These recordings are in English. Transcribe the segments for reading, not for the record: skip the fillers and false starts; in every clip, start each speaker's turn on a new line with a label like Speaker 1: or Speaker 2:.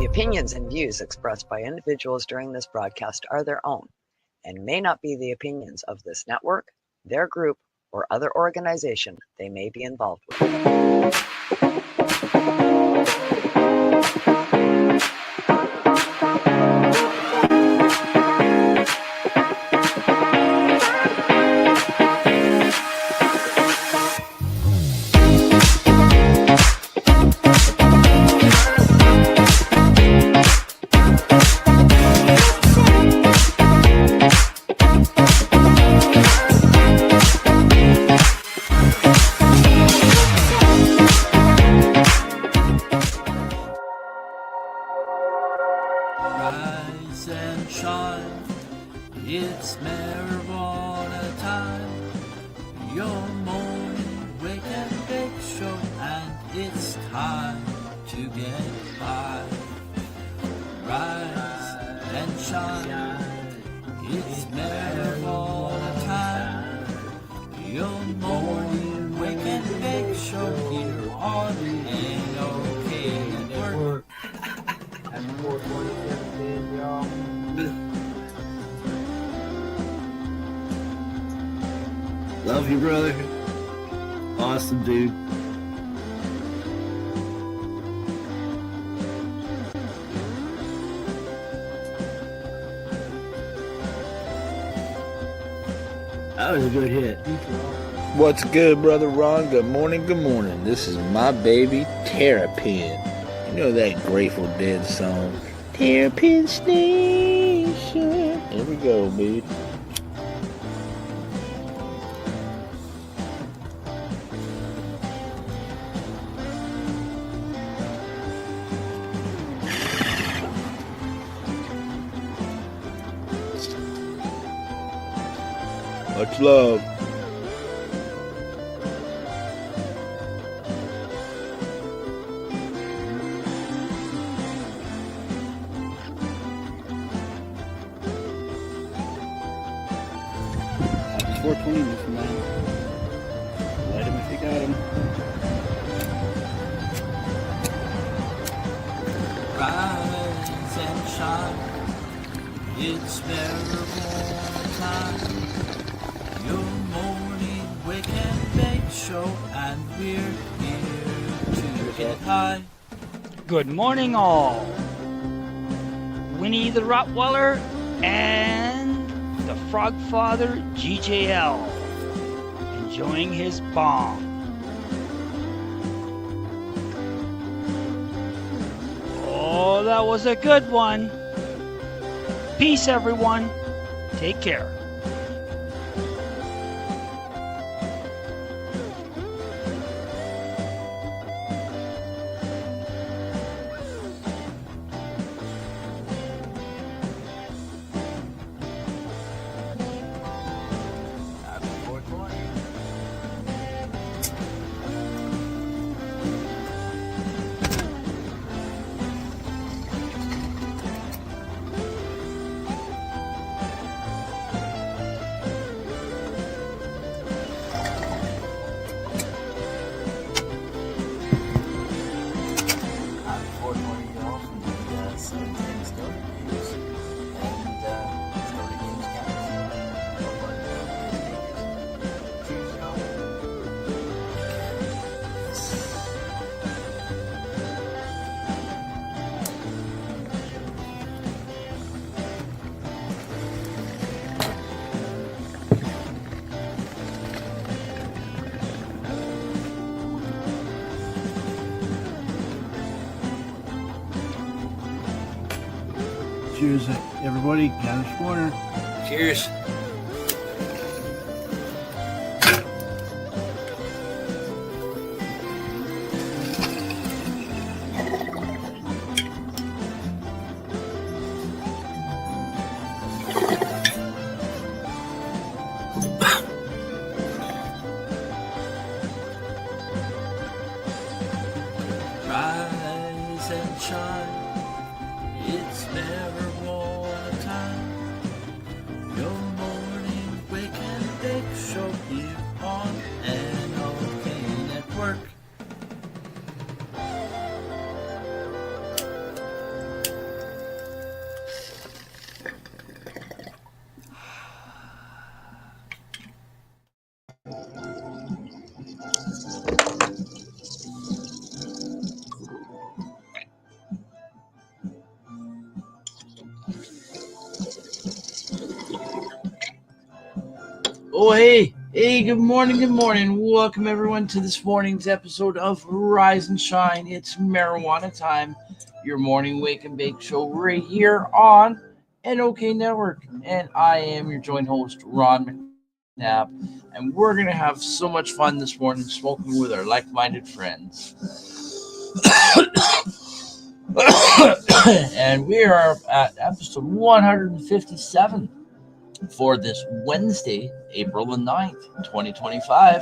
Speaker 1: opinions and views expressed by individuals during this broadcast are their own and may not be the opinions of this network, their group, or other organization they may be involved with.
Speaker 2: Rise and shine, it's marijuana time. Your morning wake and bake show, and it's time to get high. Rise and shine, it's marijuana time. Your morning wake and bake show here on NOK Network.
Speaker 3: Love you, brother. Awesome, dude. That was a good hit.
Speaker 4: What's good, Brother Ron? Good morning, good morning. This is my baby, Terrapin. You know that Grateful Dead song, Terrapin Station. Here we go, baby. Much love.
Speaker 3: Happy 420, Mr. Man. Light him if you got him.
Speaker 2: Rise and shine, it's marijuana time. Your morning wake and bake show, and we're here to get high.
Speaker 5: Good morning, all. Winnie the Rottweiler and the Frog Father GJL enjoying his bomb. Oh, that was a good one. Peace, everyone. Take care.
Speaker 2: Happy 420. Happy 420, y'all, from the Southern Story Games and Story Games Campus. Up on Cheers, y'all.
Speaker 3: Cheers, everybody. Cannabis Corner.
Speaker 4: Cheers.
Speaker 2: Rise and shine, it's marijuana time. Your morning wake and bake show here on NOK Network. Oh, hey, good morning. Welcome everyone to this morning's episode of Rise and Shine. It's marijuana time, your morning wake and bake show right here on NOK Network. And I am your joint host, Ron McNabb. And we're going to have so much fun this morning smoking with our like-minded friends. And we are at episode 157. For this Wednesday, April the 9th, 2025.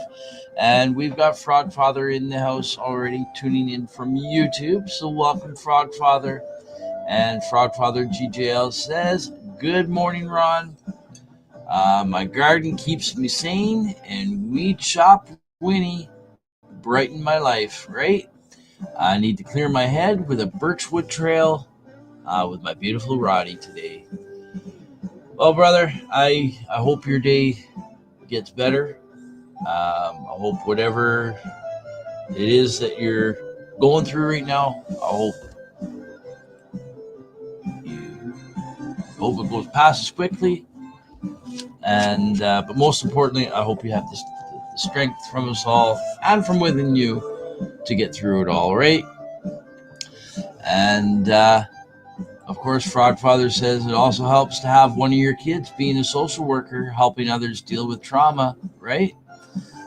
Speaker 2: And we've got Frogfather in the house already tuning in from YouTube. So welcome, Frogfather. And Frogfather GJL says, good morning, Ron. My garden keeps me sane, and weed shop Winnie brighten my life, right? I need to clear my head with a birchwood trail with my beautiful Roddy today. Well, brother, I hope your day gets better. I hope whatever it is that you're going through right now, I hope it goes past as quickly. And but most importantly, I hope you have the strength from us all and from within you to get through it all, right? And of course, Frogfather says it also helps to have one of your kids being a social worker, helping others deal with trauma, right?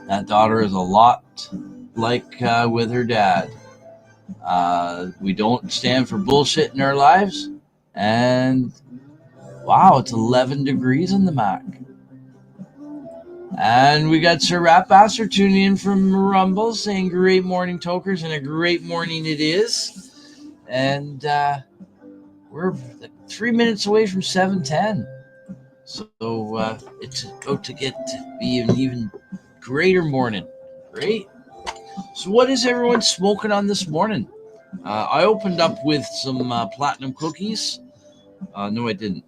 Speaker 2: That daughter is a lot like with her dad. We don't stand for bullshit in our lives. And wow, it's 11 degrees in the Mac. And we got Sir Rap Bastard tuning in from Rumble saying great morning, tokers, and a great morning it is. And we're 3 minutes away from 7:10, so it's about to be an even greater morning, right? So what is everyone smoking on this morning? I opened up with some platinum cookies. No, I didn't.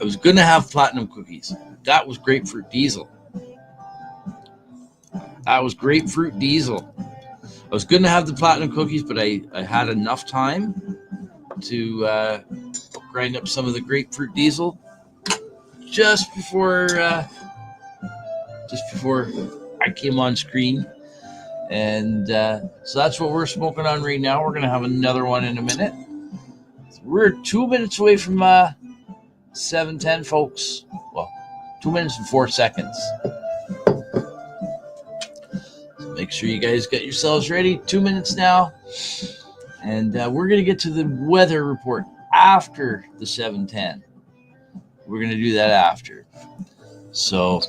Speaker 2: I was gonna have platinum cookies. That was grapefruit diesel. I was gonna have the platinum cookies, but I had enough time to grind up some of the grapefruit diesel just before I came on screen. And so that's what we're smoking on right now. We're gonna have another one in a minute. We're 2 minutes away from 7:10, folks. Well, 2 minutes and 4 seconds. So make sure you guys get yourselves ready. 2 minutes now. And we're going to get to the weather report after the 7:10. We're going to do that after. So,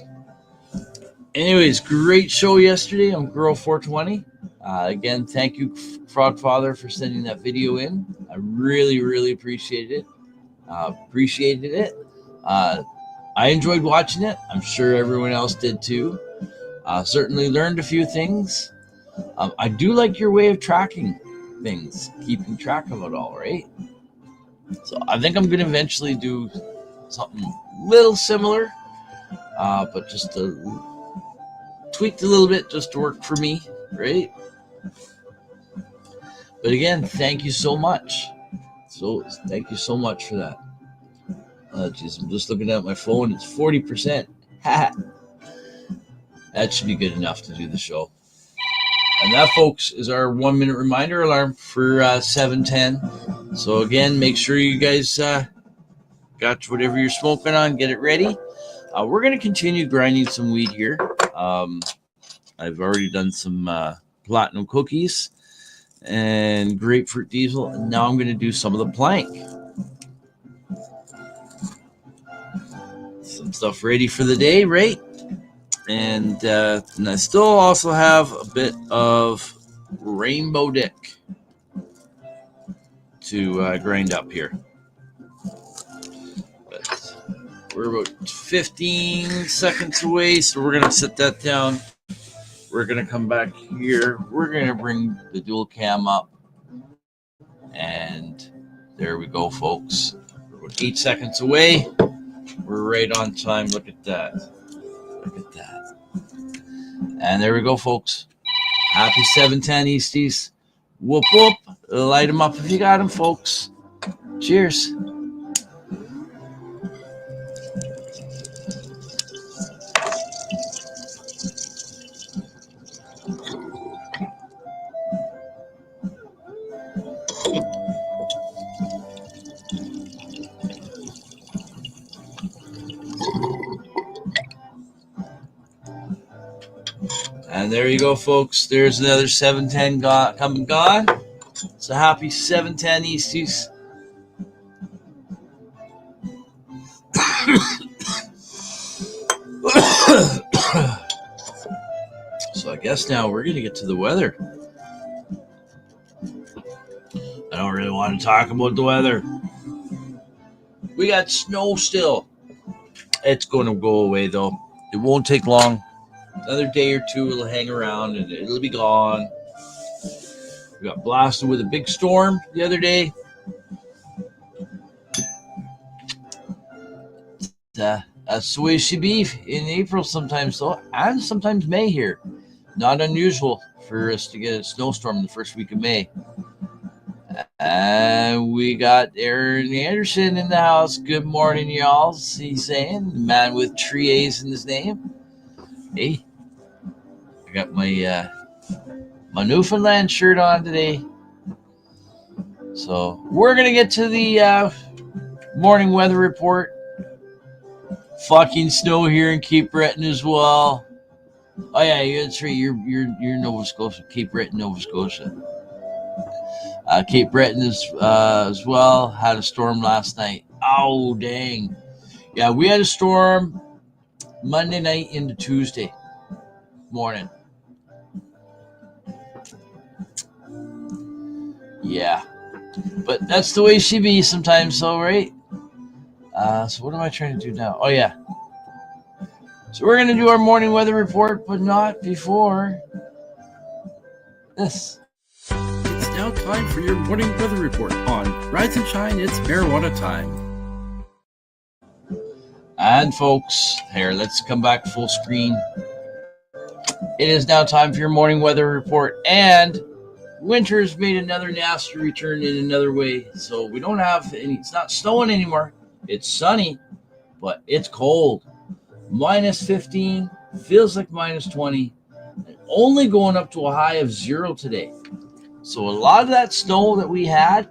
Speaker 2: anyways, great show yesterday on Girl 420. Again, thank you, Frogfather, for sending that video in. I really, really appreciated it. I enjoyed watching it. I'm sure everyone else did too. Certainly learned a few things. I do like your way of tracking things, keeping track of it all, right? So I think I'm going to eventually do something a little similar, but just tweaked a little bit just to work for me, right? But again, thank you so much. So thank you so much for that. Geez, I'm just looking at my phone. It's 40%. That should be good enough to do the show. And that, folks, is our 1 minute reminder alarm for 7:10. So again, make sure you guys got whatever you're smoking on, get it ready. We're going to continue grinding some weed here. I've already done some platinum cookies and grapefruit diesel, and now I'm going to do some of the plank. Some stuff ready for the day, right? And I still also have a bit of rainbow dick to grind up here. But we're about 15 seconds away, so we're going to set that down. We're going to come back here. We're going to bring the dual cam up. And there we go, folks. We're about 8 seconds away. We're right on time. Look at that. Look at that. And there we go, folks. Happy 7:10 Easties. Whoop, whoop. Light them up if you got them, folks. Cheers. And there you go, folks. There's another 710 come and gone. So happy 710 Easties. So I guess now we're going to get to the weather. I don't really want to talk about the weather. We got snow still. It's going to go away, though. It won't take long. Another day or two, it'll hang around and it'll be gone. We got blasted with a big storm the other day. That's the way it should be in April sometimes, though, and sometimes May here. Not unusual for us to get a snowstorm the first week of May. And we got Aaron Anderson in the house. Good morning, y'all. He's saying, the man with 3 A's in his name. Hey, I got my Newfoundland shirt on today. So we're going to get to the morning weather report. Fucking snow here in Cape Breton as well. Oh yeah, that's right. You're Nova Scotia, Cape Breton, Nova Scotia. Cape Breton is as well had a storm last night. Oh dang! Yeah, we had a storm Monday night into Tuesday morning. Yeah, but that's the way she be sometimes, though, right? So what am I trying to do now? Oh yeah. So we're gonna do our morning weather report, but not before this.
Speaker 3: It's now time for your morning weather report on Rise and Shine. It's marijuana time.
Speaker 2: And folks, here, let's come back full screen. It is now time for your morning weather report, and winter's made another nasty return in another way. So we don't have any. It's not snowing anymore. It's sunny, but it's cold. Minus 15, feels like minus 20, and only going up to a high of 0 today. So a lot of that snow that we had,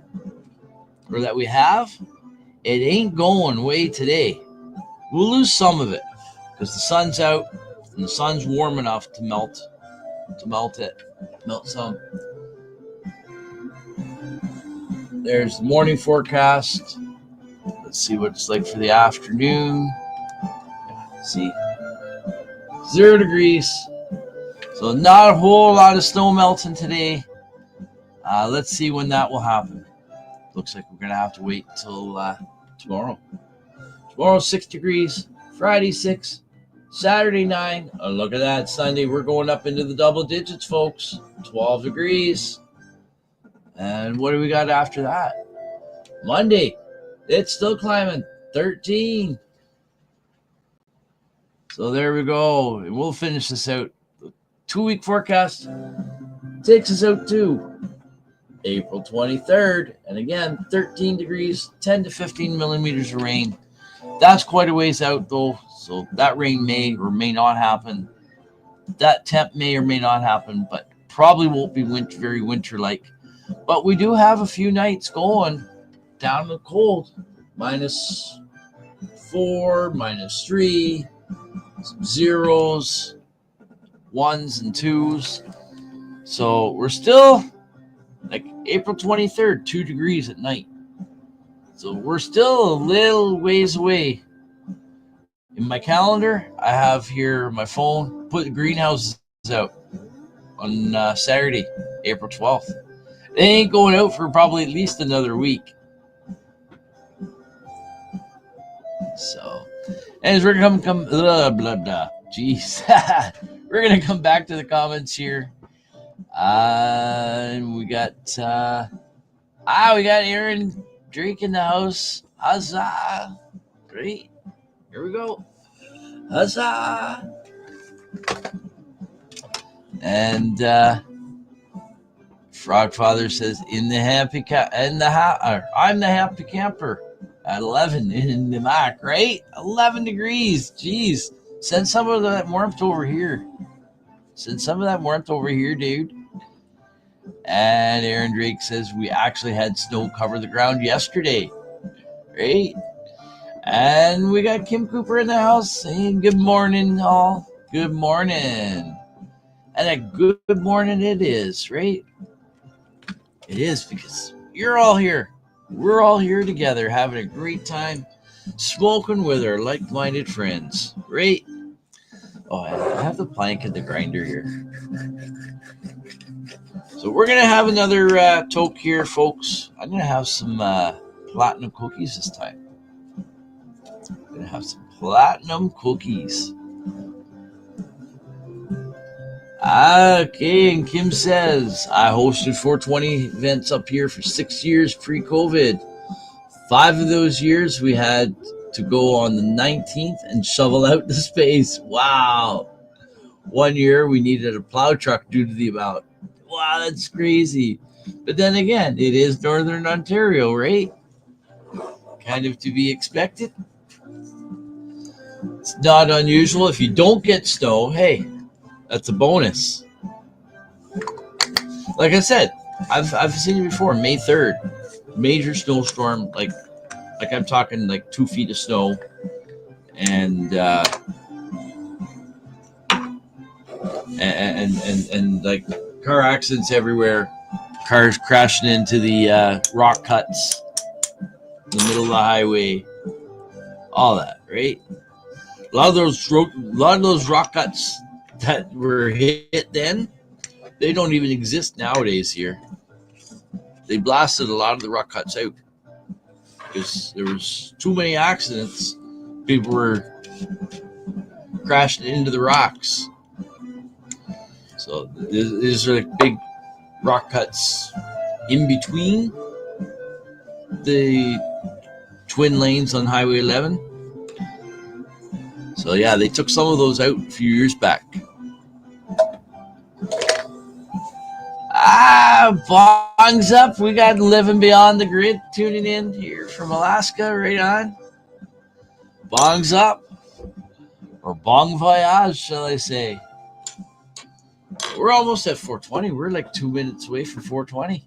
Speaker 2: or that we have, it ain't going away today. We'll lose some of it because the sun's out and the sun's warm enough to melt some. There's the morning forecast. Let's see what it's like for the afternoon. See, 0 degrees, so not a whole lot of snow melting today. Let's see when that will happen. Looks like we're gonna have to wait until tomorrow. Tomorrow 6 degrees, Friday 6, Saturday 9. Oh, look at that, Sunday we're going up into the double digits, folks. 12 degrees. And what do we got after that? Monday, it's still climbing, 13. So there we go. And we'll finish this out. The 2-week forecast takes us out to April 23rd. And again, 13 degrees, 10 to 15 millimeters of rain. That's quite a ways out, though. So that rain may or may not happen. That temp may or may not happen, but probably won't be very winter-like. But we do have a few nights going down in the cold. Minus 4, minus 3. Some 0s, 1s, and 2s. So we're still like April 23rd, 2 degrees at night. So we're still a little ways away. In my calendar, I have here my phone, put the greenhouses out on Saturday, April 12th. They ain't going out for probably at least another week. So, and we're gonna come blah blah blah. Jeez, we're gonna come back to the comments here. And we got Aaron Drake in the house. Huzzah! Great. Here we go. Huzzah! And Frogfather says, I'm the happy camper at 11 in the Mac, right? 11 degrees. Jeez. Send some of that warmth over here. Dude. And Aaron Drake says we actually had snow cover the ground yesterday. Right? And we got Kim Cooper in the house saying good morning, all. Good morning. And a good morning it is, right? It is, because you're all here. We're all here together having a great time smoking with our like-minded friends, right? Oh, I have the plank and the grinder here. So we're going to have another toke here, folks. I'm going to have some platinum cookies this time. I'm going to have some platinum cookies. Okay, and Kim says, I hosted 420 events up here for 6 years pre-COVID. 5 of those years we had to go on the 19th and shovel out the space. Wow. 1 year we needed a plow truck due to the amount. Wow, that's crazy. But then again, it is Northern Ontario, right? Kind of to be expected. It's not unusual. If you don't get snow, hey, that's a bonus. Like I said, I've seen it before. May 3rd, major snowstorm, like I'm talking like 2 feet of snow, and like car accidents everywhere, cars crashing into the rock cuts in the middle of the highway, all that, right? A lot of those rock cuts that were hit then, they don't even exist nowadays here. They blasted a lot of the rock cuts out because there was too many accidents. People were crashing into the rocks. So these are like big rock cuts in between the twin lanes on Highway 11. So yeah, they took some of those out a few years back. Bongs up. We got Living Beyond the Grid tuning in here from Alaska. Right on. Bongs up. Or bon voyage, shall I say. We're almost at 420. We're like 2 minutes away from 420.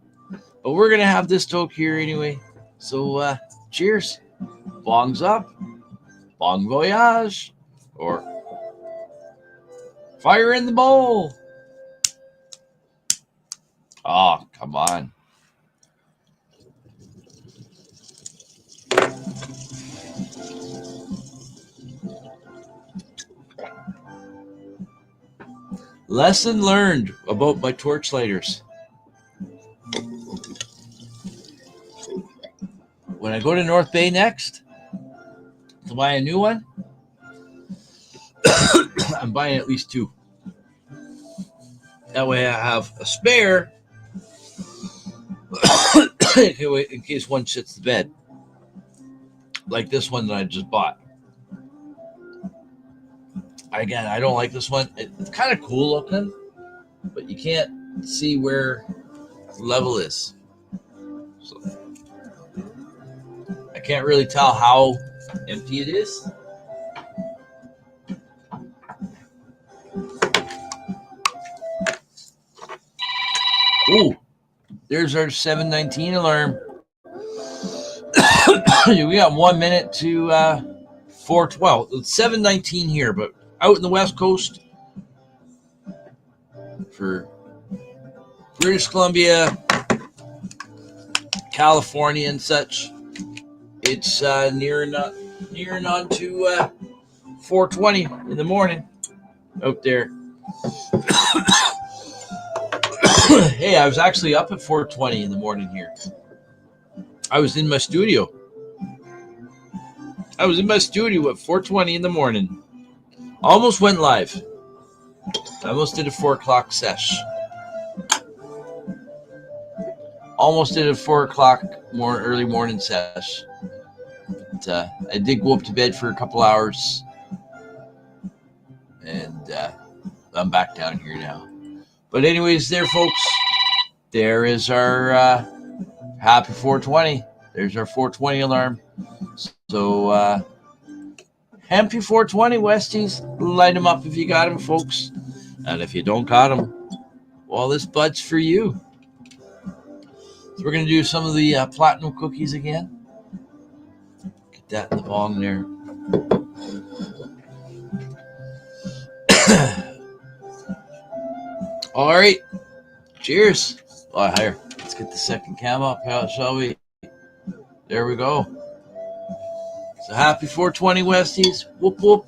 Speaker 2: But we're going to have this toke here anyway. So cheers. Bongs up. Bon voyage. Or fire in the bowl. Oh, come on. Lesson learned about my torchlighters. When I go to North Bay next to buy a new one, I'm buying at least 2. That way I have a spare in case one shits the bed. Like this one that I just bought. Again, I don't like this one. It's kind of cool looking, but you can't see where the level is. So I can't really tell how empty it is. Ooh, there's our 7:19 alarm. We got 1 minute to 4:12. It's 7:19 here, but out in the West Coast for British Columbia, California, and such, it's nearing on to 4:20 in the morning out there. Hey, I was actually up at 4:20 in the morning here. I was in my studio. at 4:20 in the morning. Almost went live. I almost did a 4 o'clock sesh. Almost did a 4 o'clock early morning sesh. But, I did go up to bed for a couple hours. And I'm back down here now. But anyways, there, folks. There is our happy 420. There's our 420 alarm. So, happy 420, Westies. Light them up if you got them, folks. And if you don't got them, well, this bud's for you. So we're going to do some of the platinum cookies again. Get that in the bong there. All right. Cheers. Oh, higher. Let's get the second cam up, shall we? There we go. So happy 420 Westies. Whoop, whoop.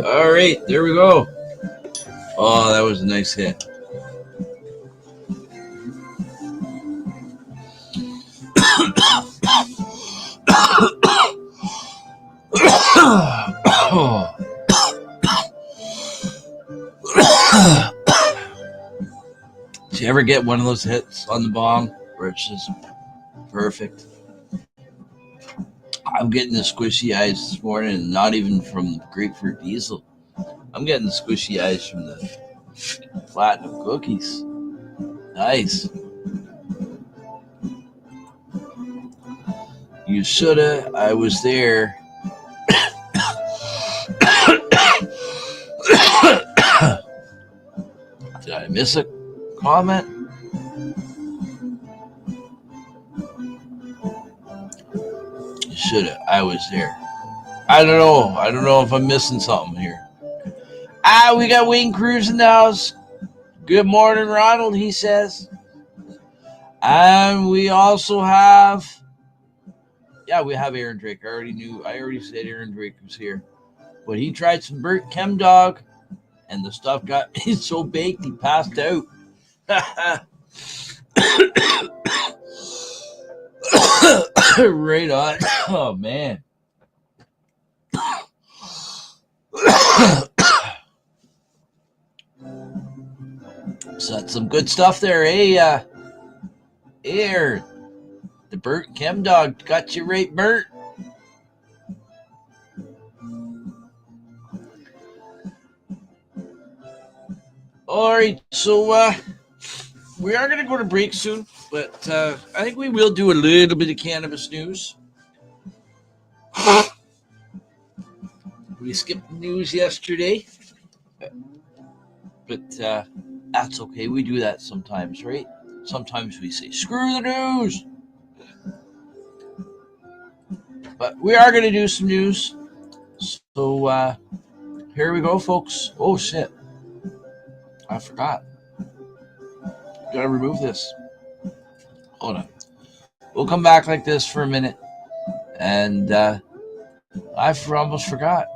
Speaker 2: All right, there we go. Oh, that was a nice hit. Do you ever get one of those hits on the bong where it's just perfect? I'm getting the squishy eyes this morning, and not even from the grapefruit diesel. I'm getting the squishy eyes from the platinum cookies. Nice. You shoulda. I was there. Did I miss a comment? You shoulda. I was there. I don't know. I don't know if I'm missing something here. We got Wayne Cruz in the house. Good morning, Ronald, he says. And we also have, we have Aaron Drake. I already said Aaron Drake was here. But he tried some Burt Chem Dog, and the stuff got so baked he passed out. Right on. Oh, man. So that's some good stuff there, eh? Here, the Burt Chem Dog got you right, Burt. All right, so we are going to go to break soon, but I think we will do a little bit of cannabis news. We skipped the news yesterday, but that's okay. We do that sometimes, right? Sometimes we say, screw the news. But we are going to do some news. So here we go, folks. Oh, shit. I forgot. Got to remove this. Hold on. We'll come back like this for a minute. And I almost forgot.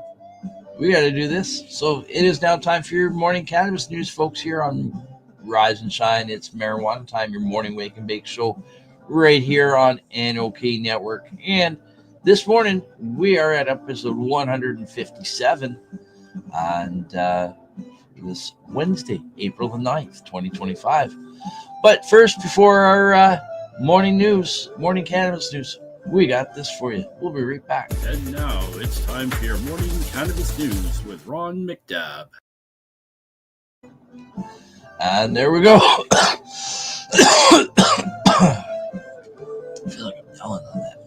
Speaker 2: We got to do this. So it is now time for your morning cannabis news, folks, here on Rise and Shine. It's marijuana time, your morning wake and bake show right here on NOK Network. And this morning we are at episode 157 and this Wednesday, April the 9th, 2025. But first, before our morning cannabis news, we got this for you. We'll be right back.
Speaker 3: And now it's time for your morning cannabis news with Ron McNabb.
Speaker 2: And there we go. I feel like I'm yelling on that.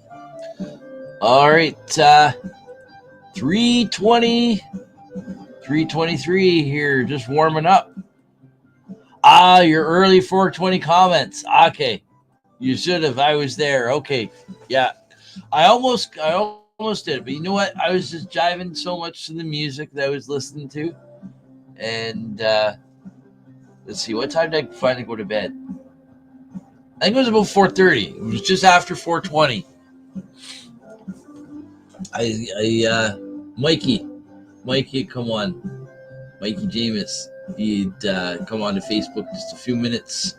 Speaker 2: All right. 323 here, just warming up. Your early 420 comments. Okay. You should have. I was there. Okay. Yeah. I almost did. But you know what? I was just jiving so much to the music that I was listening to. And let's see, what time did I finally go to bed? I think it was about 4:30. It was just after 4:20. Mikey, come on. Mikey James, he'd come on to Facebook just a few minutes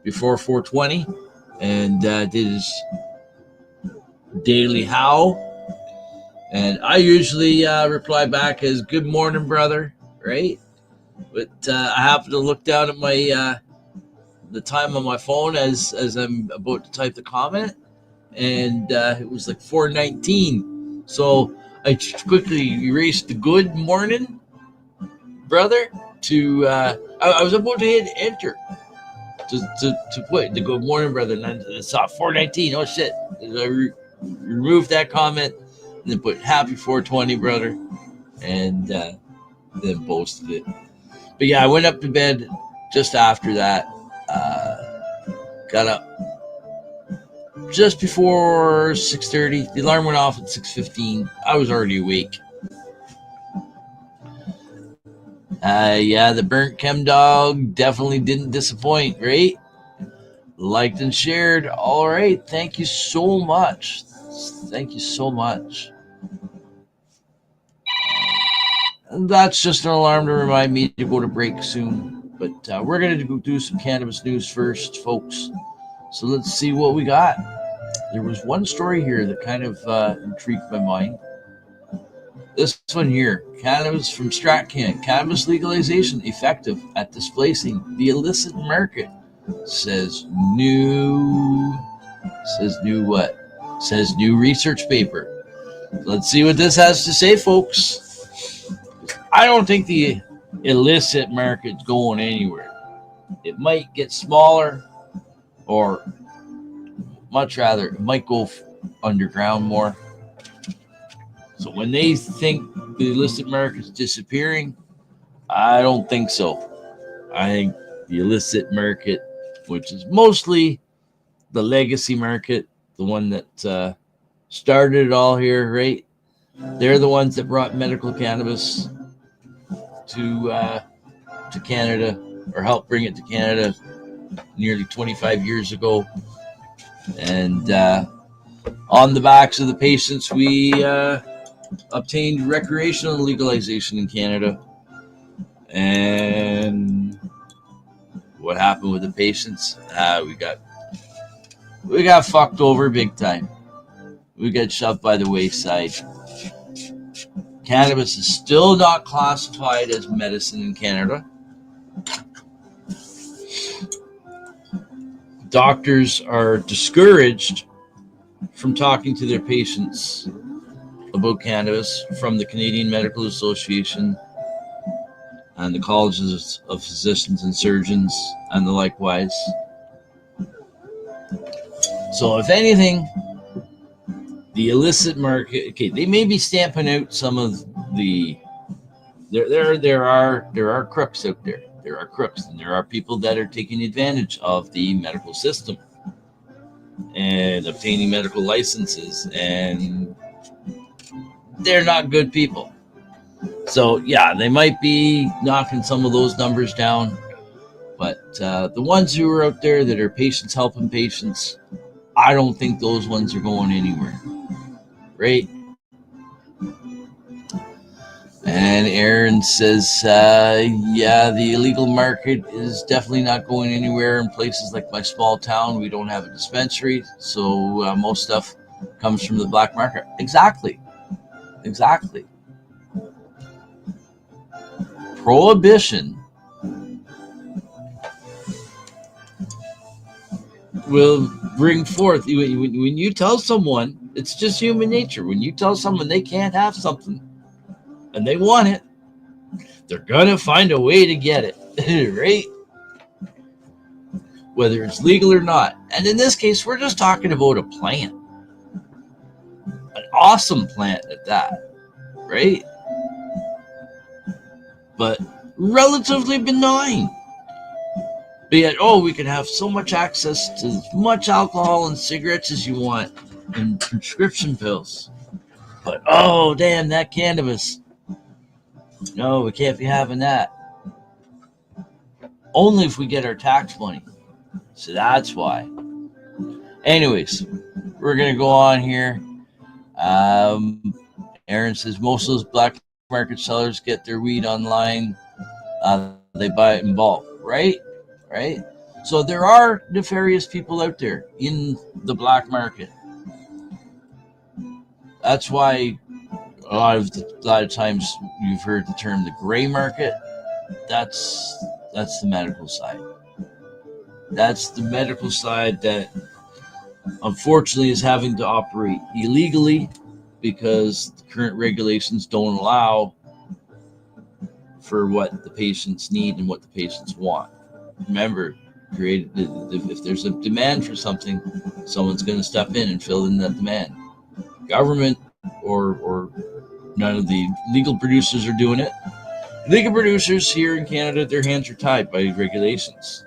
Speaker 2: before 4:20 and did his daily howl. And I usually reply back as good morning, brother, right? But I happened to look down at my the time on my phone as I'm about to type the comment, and it was like 4:19. So I quickly erased the good morning brother, to I was about to hit enter to put the good morning, brother, and I saw 419. Oh shit! I removed that comment and then put happy 420, brother, and then posted it. But yeah, I went up to bed just after that. Got up just before 6:30. The alarm went off at 6:15. I was already awake. Yeah, the burnt chem dog definitely didn't disappoint, right? Liked and shared. All right. Thank you so much. Thank you so much. And that's just an alarm to remind me to go to break soon. But we're going to go do some cannabis news first, folks. So let's see what we got. There was one story here that kind of intrigued my mind. This one here, cannabis from StratCan, cannabis legalization effective at displacing the illicit market, says new what? Says new research paper. Let's see what this has to say, folks. I don't think the illicit market's going anywhere. It might get smaller, or much rather, it might go underground more. So when they think the illicit market is disappearing, I don't think so. I think the illicit market, which is mostly the legacy market, the one that started it all here, right? They're the ones that brought medical cannabis to Canada, or helped bring it to Canada nearly 25 years ago. And on the backs of the patients, we obtained recreational legalization in Canada. And what happened with the patients? We got fucked over big time. We got shoved by the wayside. Cannabis is still not classified as medicine in Canada. Doctors are discouraged from talking to their patients about cannabis from the Canadian Medical Association and the colleges of physicians and surgeons and the likewise. So if anything, the illicit market, okay, they may be stamping out some of the, there are crooks out there. There are crooks, and there are people that are taking advantage of the medical system and obtaining medical licenses, and they're not good people. So yeah, they might be knocking some of those numbers down, but the ones who are out there that are patients helping patients, I don't think those ones are going anywhere, right? And Aaron says, yeah, the illegal market is definitely not going anywhere. In places like my small town, we don't have a dispensary, so most stuff comes from the black market. Exactly. Prohibition will bring forth, when you tell someone, it's just human nature. When you tell someone they can't have something and they want it, they're gonna find a way to get it, right? Whether it's legal or not. And in this case, we're just talking about a plant, an awesome plant at that, right? But relatively benign. But yet, we can have so much access to as much alcohol and cigarettes as you want, and prescription pills. But damn, that cannabis. No, we can't be having that. Only if we get our tax money. So that's why. Anyways, we're going to go on here. Aaron says most of those black market sellers get their weed online. They buy it in bulk, right? So there are nefarious people out there in the black market. That's why a lot of times you've heard the term the gray market. That's the medical side. That's the medical side that unfortunately is having to operate illegally because the current regulations don't allow for what the patients need and what the patients want. Remember, if there's a demand for something, someone's going to step in and fill in that demand. Government or none of the legal producers are doing it. Legal producers here in Canada, their hands are tied by regulations.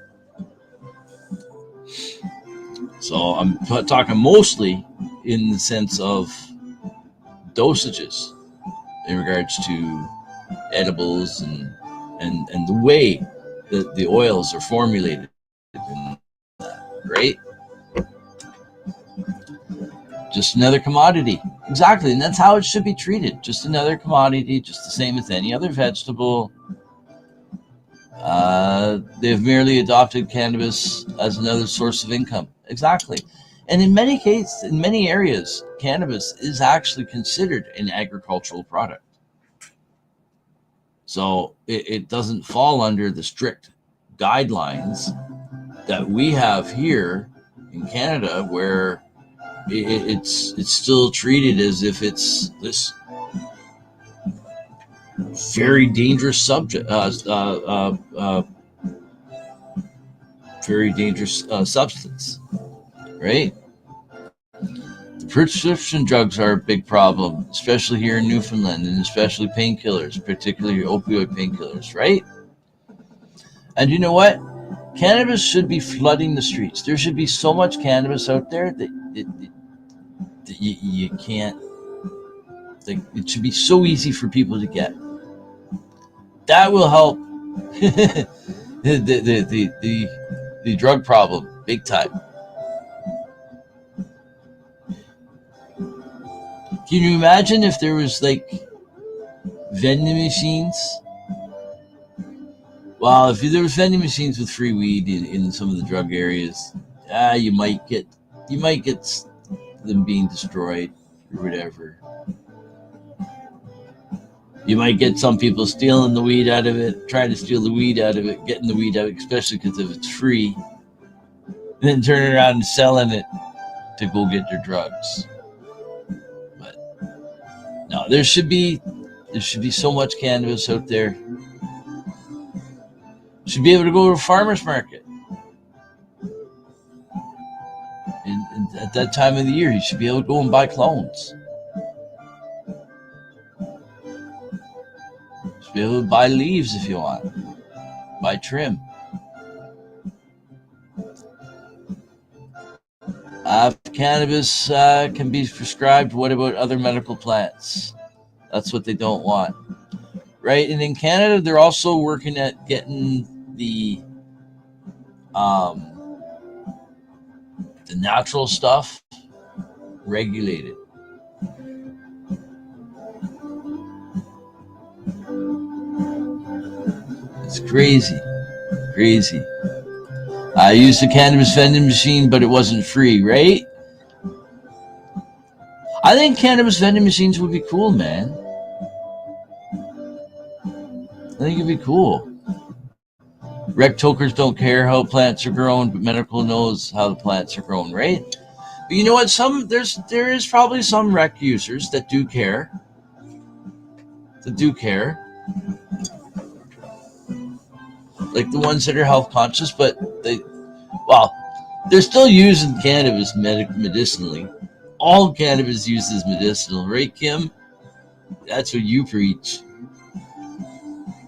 Speaker 2: So I'm talking mostly in the sense of dosages in regards to edibles and the way that the oils are formulated, right? Just another commodity. Exactly, and that's how it should be treated. Just another commodity, just the same as any other vegetable. They've merely adopted cannabis as another source of income. Exactly. And in many cases, in many areas, cannabis is actually considered an agricultural product. So it doesn't fall under the strict guidelines that we have here in Canada, where it's still treated as if it's this very dangerous subject, very dangerous substance, right? The prescription drugs are a big problem, especially here in Newfoundland, and especially painkillers, particularly opioid painkillers, right? And you know what? Cannabis should be flooding the streets. There should be so much cannabis out there that you can't. It should be so easy for people to get. That will help the drug problem big time. Can you imagine if there was like vending machines? Well, if there was vending machines with free weed in some of the drug areas, you might get them being destroyed or whatever. You might get some people stealing the weed out of it, trying to steal the weed out of it, getting the weed out, especially because if it's free, and then turning around and selling it to go get their drugs. But no, there should be so much cannabis out there. You should be able to go to a farmer's market. And at that time of the year, you should be able to go and buy clones. Be able to buy leaves if you want, buy trim. Cannabis can be prescribed. What about other medical plants? That's what they don't want, right? And in Canada, they're also working at getting the natural stuff regulated. It's crazy. I used a cannabis vending machine, but it wasn't free, right? I think cannabis vending machines would be cool, man. I think it'd be cool. Rec tokers don't care how plants are grown, but medical knows how the plants are grown, right? But you know what? There is probably some rec users that do care. Like the ones that are health conscious, but they're still using cannabis medicinally. All cannabis use is medicinal, right, Kim? That's what you preach.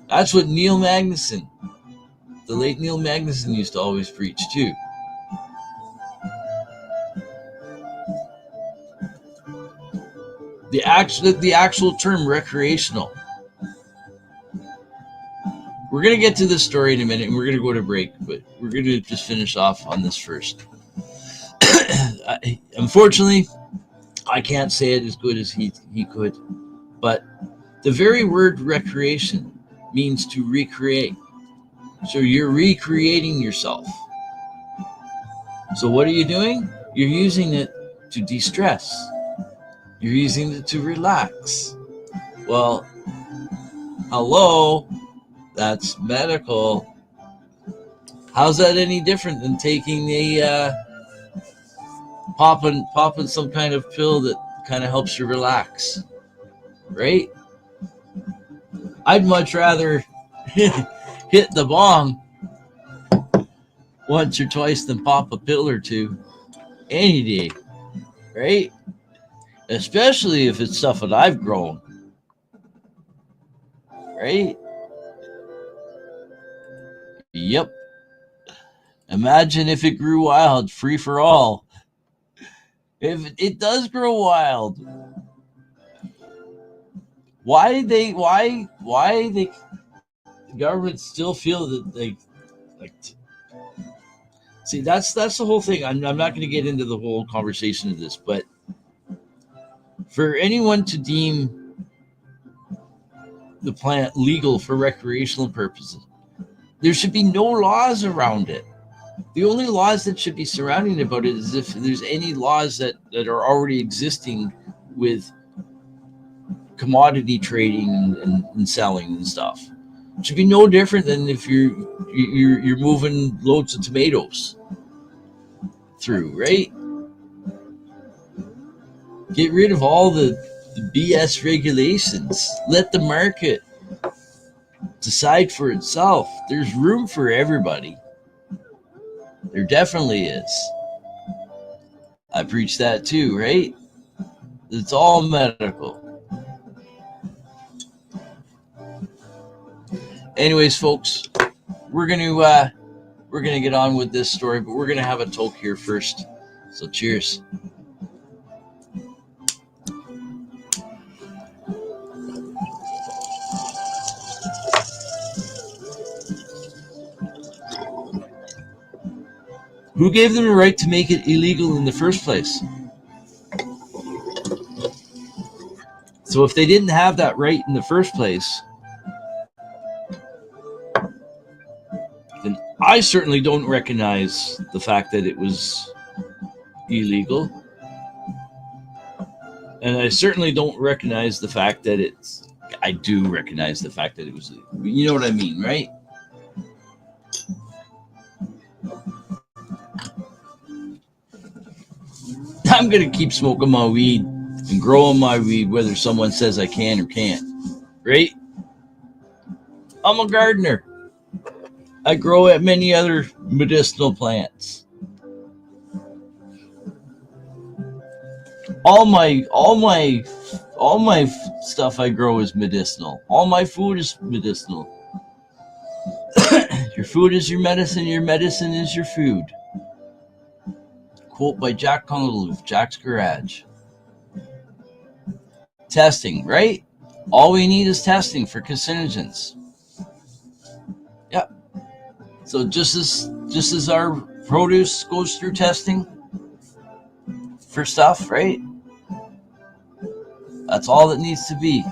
Speaker 2: That's what Neil Magnuson, the late Neil Magnuson, used to always preach too. The actual term recreational. We're going to get to this story in a minute, and we're going to go to break, but we're going to just finish off on this first. Unfortunately, I can't say it as good as he could, but the very word recreation means to recreate. So you're recreating yourself. So what are you doing? You're using it to de-stress. You're using it to relax. Well, hello? That's medical. How's that any different than taking a popping some kind of pill that kind of helps you relax, right? I'd much rather hit the bong once or twice than pop a pill or two any day, right? Especially if it's stuff that I've grown, right? Yep. Imagine if it grew wild, free for all. If it does grow wild, why the government still feel that they like? See, that's the whole thing. I'm not going to get into the whole conversation of this, but for anyone to deem the plant legal for recreational purposes, there should be no laws around it. The only laws that should be surrounding about it is if there's any laws that are already existing with commodity trading and selling and stuff. It should be no different than if you're moving loads of tomatoes through, right? Get rid of all the BS regulations. Let the market decide for itself. There's room for everybody. There definitely is. I preach that too, right? It's all medical. Anyways, folks, we're gonna get on with this story, but we're gonna have a toke here first. So cheers. Who gave them the right to make it illegal in the first place? So if they didn't have that right in the first place, then I certainly don't recognize the fact that it was illegal. And I certainly don't recognize the fact that I do recognize the fact that it was illegal. You know what I mean, right? I'm going to keep smoking my weed and growing my weed whether someone says I can or can't, right? I'm a gardener. I grow at many other medicinal plants. All my stuff I grow is medicinal. All my food is medicinal. Your food is your medicine is your food. Quote by Jack Congaloof, Jack's Garage. Testing, right? All we need is testing for carcinogens. Yep. So just as our produce goes through testing for stuff, right? That's all that needs to be.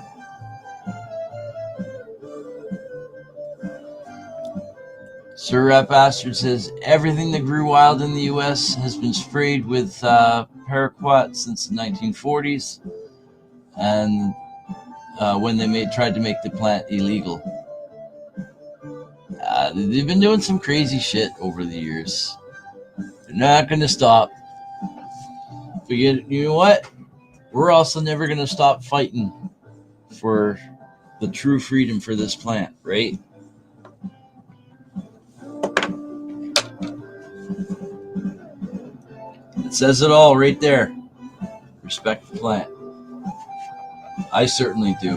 Speaker 2: Sir Rat Bastard says, everything that grew wild in the U.S. has been sprayed with paraquat since the 1940s, and when they tried to make the plant illegal. They've been doing some crazy shit over the years. They're not going to stop. But you know what? We're also never going to stop fighting for the true freedom for this plant, right? It says it all right there. Respect the plant. I certainly do.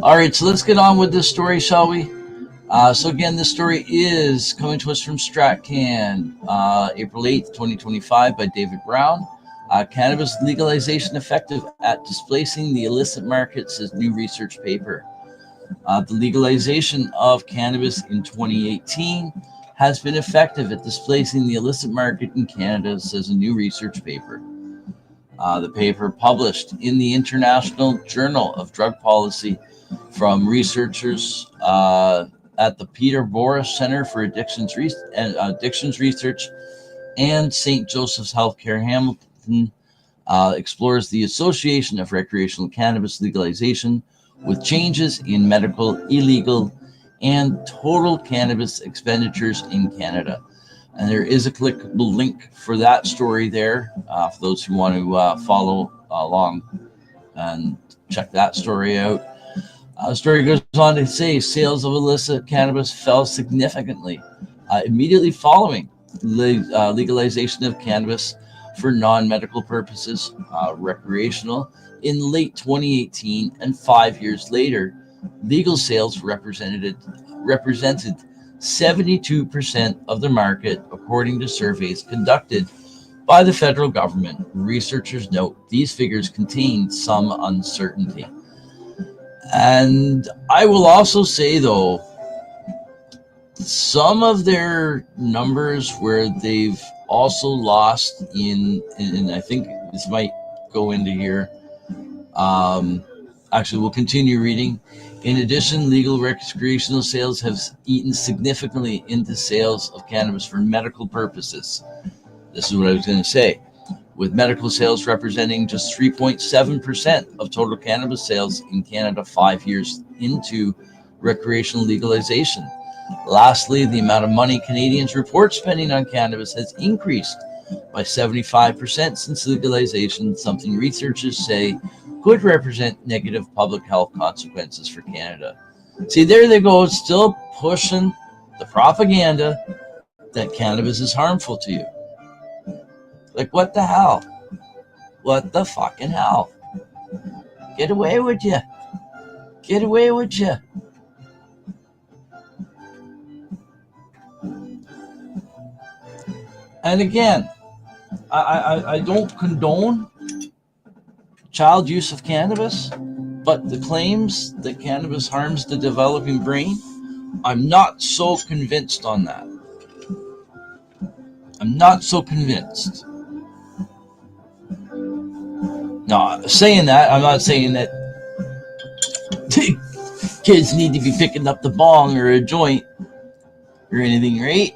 Speaker 2: All right, so let's get on with this story, shall we? So again, this story is coming to us from StratCan, April 8th, 2025 by David Brown. Cannabis legalization effective at displacing the illicit market, says new research paper. The legalization of cannabis in 2018 has been effective at displacing the illicit market in Canada, says a new research paper. The paper, published in the International Journal of Drug Policy from researchers at the Peter Boris Center for Addictions Research and St. Joseph's Healthcare Hamilton, explores the association of recreational cannabis legalization with changes in medical, illegal, and total cannabis expenditures in Canada. And there is a clickable link for that story there for those who want to follow along and check that story out. The story goes on to say sales of illicit cannabis fell significantly immediately following legalization of cannabis for non-medical purposes, recreational, in late 2018, and 5 years later, legal sales represented 72% of the market, according to surveys conducted by the federal government. Researchers note these figures contain some uncertainty. And I will also say, though, some of their numbers where they've also lost and I think this might go into here. Actually, we'll continue reading. In addition, legal recreational sales have eaten significantly into sales of cannabis for medical purposes. This is what I was going to say. With medical sales representing just 3.7% of total cannabis sales in Canada 5 years into recreational legalization. Lastly, the amount of money Canadians report spending on cannabis has increased by 75% since legalization, something researchers say could represent negative public health consequences for Canada. See, there they go, still pushing the propaganda that cannabis is harmful to you. Like, what the hell? What the fucking hell? Get away with you. Get away with you. And again, I don't condone child use of cannabis, but the claims that cannabis harms the developing brain, I'm not so convinced on that. I'm not so convinced. No, saying that, I'm not saying that kids need to be picking up the bong or a joint or anything, right?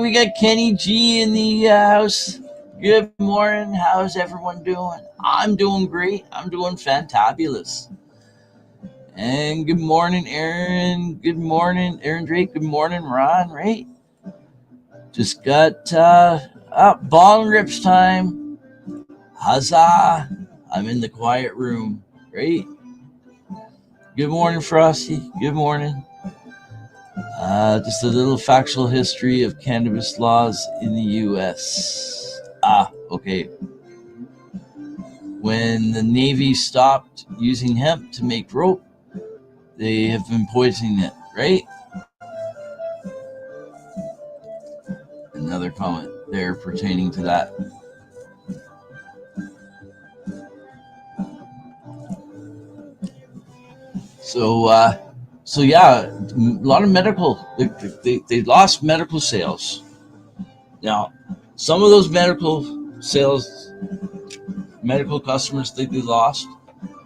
Speaker 2: We got Kenny G in the house. Good morning. How's everyone doing? I'm doing great. I'm doing fantabulous. And good morning, Aaron. Good morning, Aaron Drake. Good morning, Ron, right? Just got bong rips time. Huzzah. I'm in the quiet room, right? Good morning, Frosty. Good morning. Just a little factual history of cannabis laws in the U.S. Okay. When the Navy stopped using hemp to make rope, they have been poisoning it, right? Another comment there pertaining to that. So yeah, a lot of medical, they lost medical sales. Now, some of those medical sales, medical customers that they lost,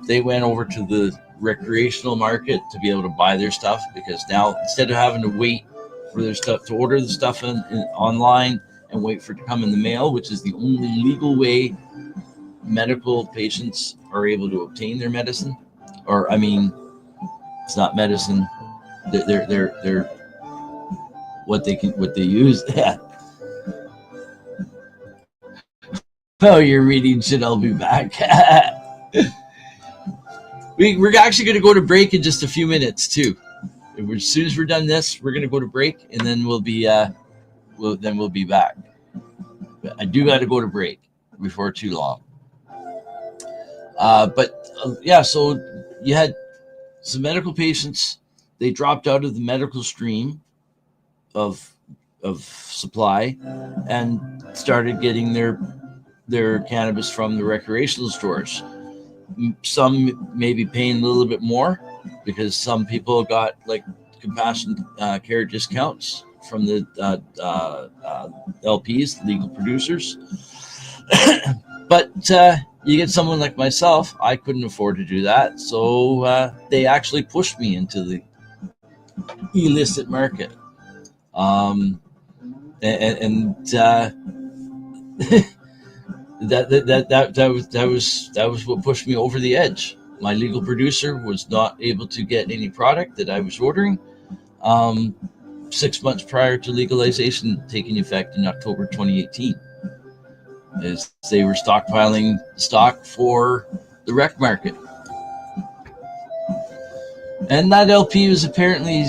Speaker 2: they went over to the recreational market to be able to buy their stuff, because now instead of having to wait for their stuff, to order the stuff in online and wait for it to come in the mail, which is the only legal way medical patients are able to obtain their medicine, or I mean, it's not medicine. They're what they use. Oh, you're reading shit. I'll be back. We're actually going to go to break in just a few minutes too. As soon as we're done this, we're going to go to break, and then we'll be back. But I do got to go to break before too long. So you had some medical patients. They dropped out of the medical stream of supply and started getting their cannabis from the recreational stores. Some may be paying a little bit more because some people got like compassion care discounts from the LPs, legal producers. But you get someone like myself, I couldn't afford to do that. So they actually pushed me into the illicit market. That was what pushed me over the edge. My legal producer was not able to get any product that I was ordering 6 months prior to legalization taking effect in October 2018, as they were stockpiling stock for the rec market. And that LP was apparently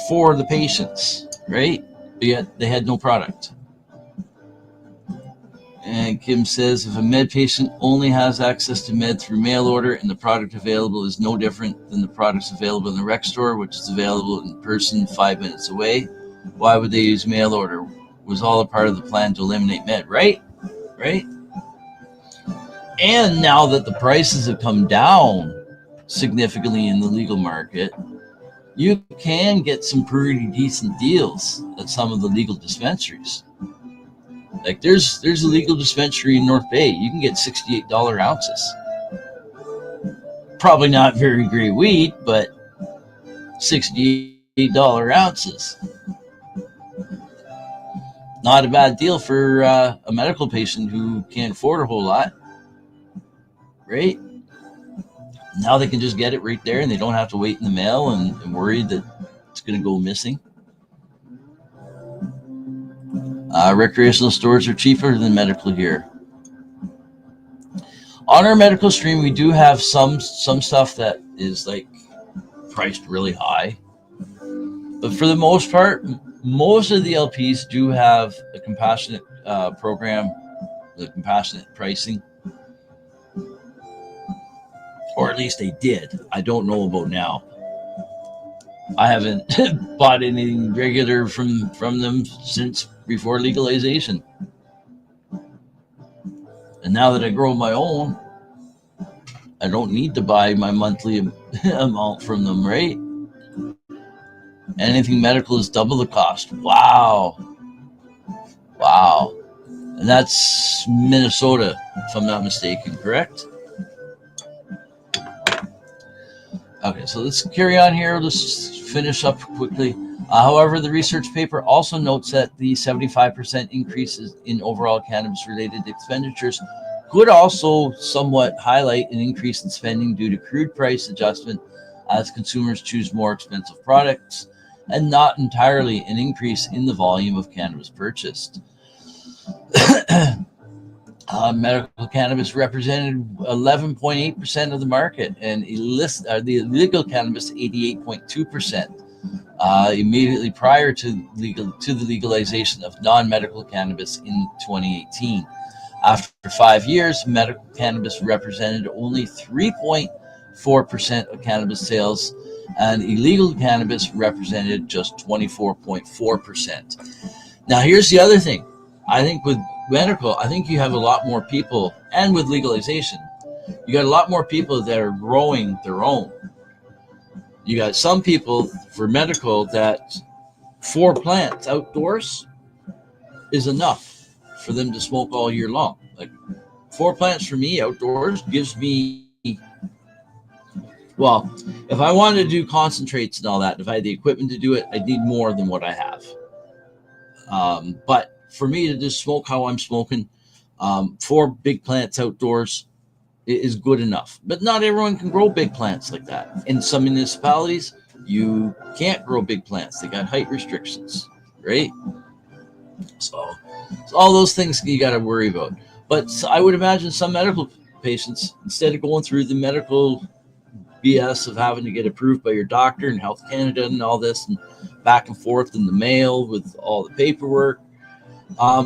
Speaker 2: for the patients, right? But yet they had no product. And Kim says, if a med patient only has access to med through mail order and the product available is no different than the products available in the rec store, which is available in person 5 minutes away, why would they use mail order? Was all a part of the plan to eliminate med, right? Right? And now that the prices have come down significantly in the legal market, you can get some pretty decent deals at some of the legal dispensaries. Like there's a legal dispensary in North Bay. You can get $68 ounces. Probably not very great weed, but $68 ounces. Not a bad deal for a medical patient who can't afford a whole lot, right? Now they can just get it right there and they don't have to wait in the mail and worry that it's going to go missing. Recreational stores are cheaper than medical here. On our medical stream, we do have some stuff that is like priced really high. But for the most part, most of the LPs do have a compassionate program, the compassionate pricing. Or at least they did. I don't know about now. I haven't bought anything regular from them since before legalization. And now that I grow my own, I don't need to buy my monthly amount from them, right? Anything medical is double the cost. Wow. And that's Minnesota, if I'm not mistaken, correct? Okay, so let's carry on here. Let's finish up quickly. However, the research paper also notes that the 75% increases in overall cannabis-related expenditures could also somewhat highlight an increase in spending due to crude price adjustment as consumers choose more expensive products, and not entirely an increase in the volume of cannabis purchased. Medical cannabis represented 11.8% of the market, and the illegal cannabis 88.2%. Immediately prior to the legalization of non-medical cannabis in 2018. After 5 years, medical cannabis represented only 3.4% of cannabis sales, and illegal cannabis represented just 24.4%. Now, here's the other thing. I think with medical, I think you have a lot more people, and with legalization, you got a lot more people that are growing their own. You got some people for medical that 4 plants outdoors is enough for them to smoke all year long. Like 4 plants for me outdoors gives me, well, if I wanted to do concentrates and all that, if I had the equipment to do it, I'd need more than what I have. But for me to just smoke how I'm smoking, 4 big plants outdoors is good enough. But not everyone can grow big plants like that. In some municipalities, you can't grow big plants. They got height restrictions, right? So all those things you got to worry about. But I would imagine some medical patients, instead of going through the medical BS of having to get approved by your doctor and Health Canada and all this and back and forth in the mail with all the paperwork,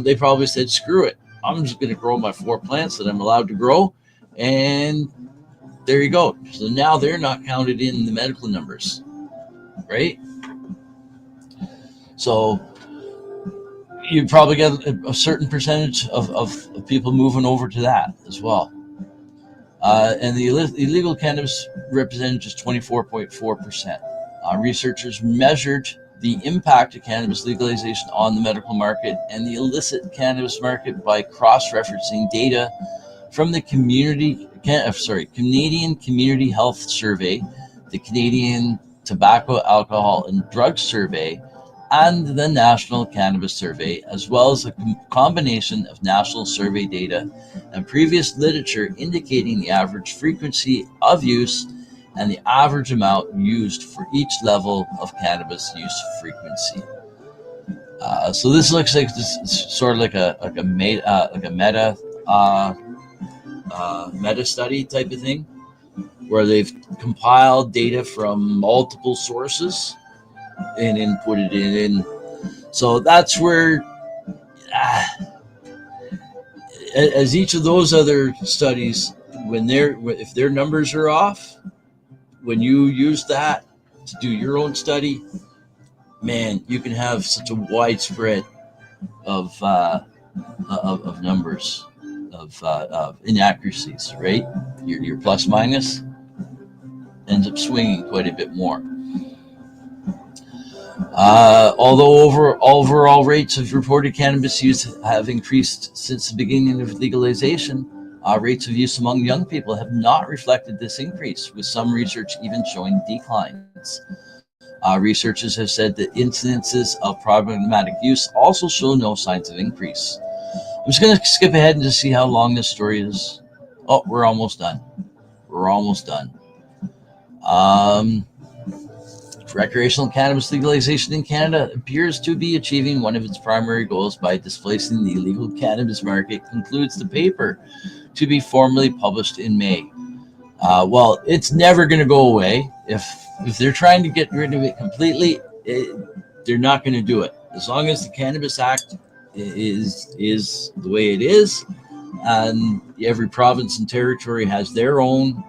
Speaker 2: they probably said, screw it. I'm just going to grow my 4 plants that I'm allowed to grow. And there you go. So now they're not counted in the medical numbers, right? So you probably get a certain percentage of people moving over to that as well. And the illegal cannabis represented just 24.4%. Researchers measured the impact of cannabis legalization on the medical market and the illicit cannabis market by cross-referencing data from the Canadian Community Health Survey, the Canadian Tobacco, Alcohol, and Drugs Survey, and the National Cannabis Survey, as well as a combination of national survey data and previous literature indicating the average frequency of use and the average amount used for each level of cannabis use frequency. So this looks like this sort of like a meta study type of thing, where they've compiled data from multiple sources and then put it in. So that's where, as each of those other studies, if their numbers are off, when you use that to do your own study, man, you can have such a widespread of numbers of inaccuracies, right? Your plus minus ends up swinging quite a bit more. Although overall rates of reported cannabis use have increased since the beginning of legalization, rates of use among young people have not reflected this increase, with some research even showing declines. Researchers have said that incidences of problematic use also show no signs of increase. I'm just going to skip ahead and just see how long this story is. Oh, we're almost done. Recreational cannabis legalization in Canada appears to be achieving one of its primary goals by displacing the illegal cannabis market, concludes the paper, to be formally published in May. Well, it's never going to go away. If they're trying to get rid of it completely, they're not going to do it. As long as the Cannabis Act is the way it is, and every province and territory has their own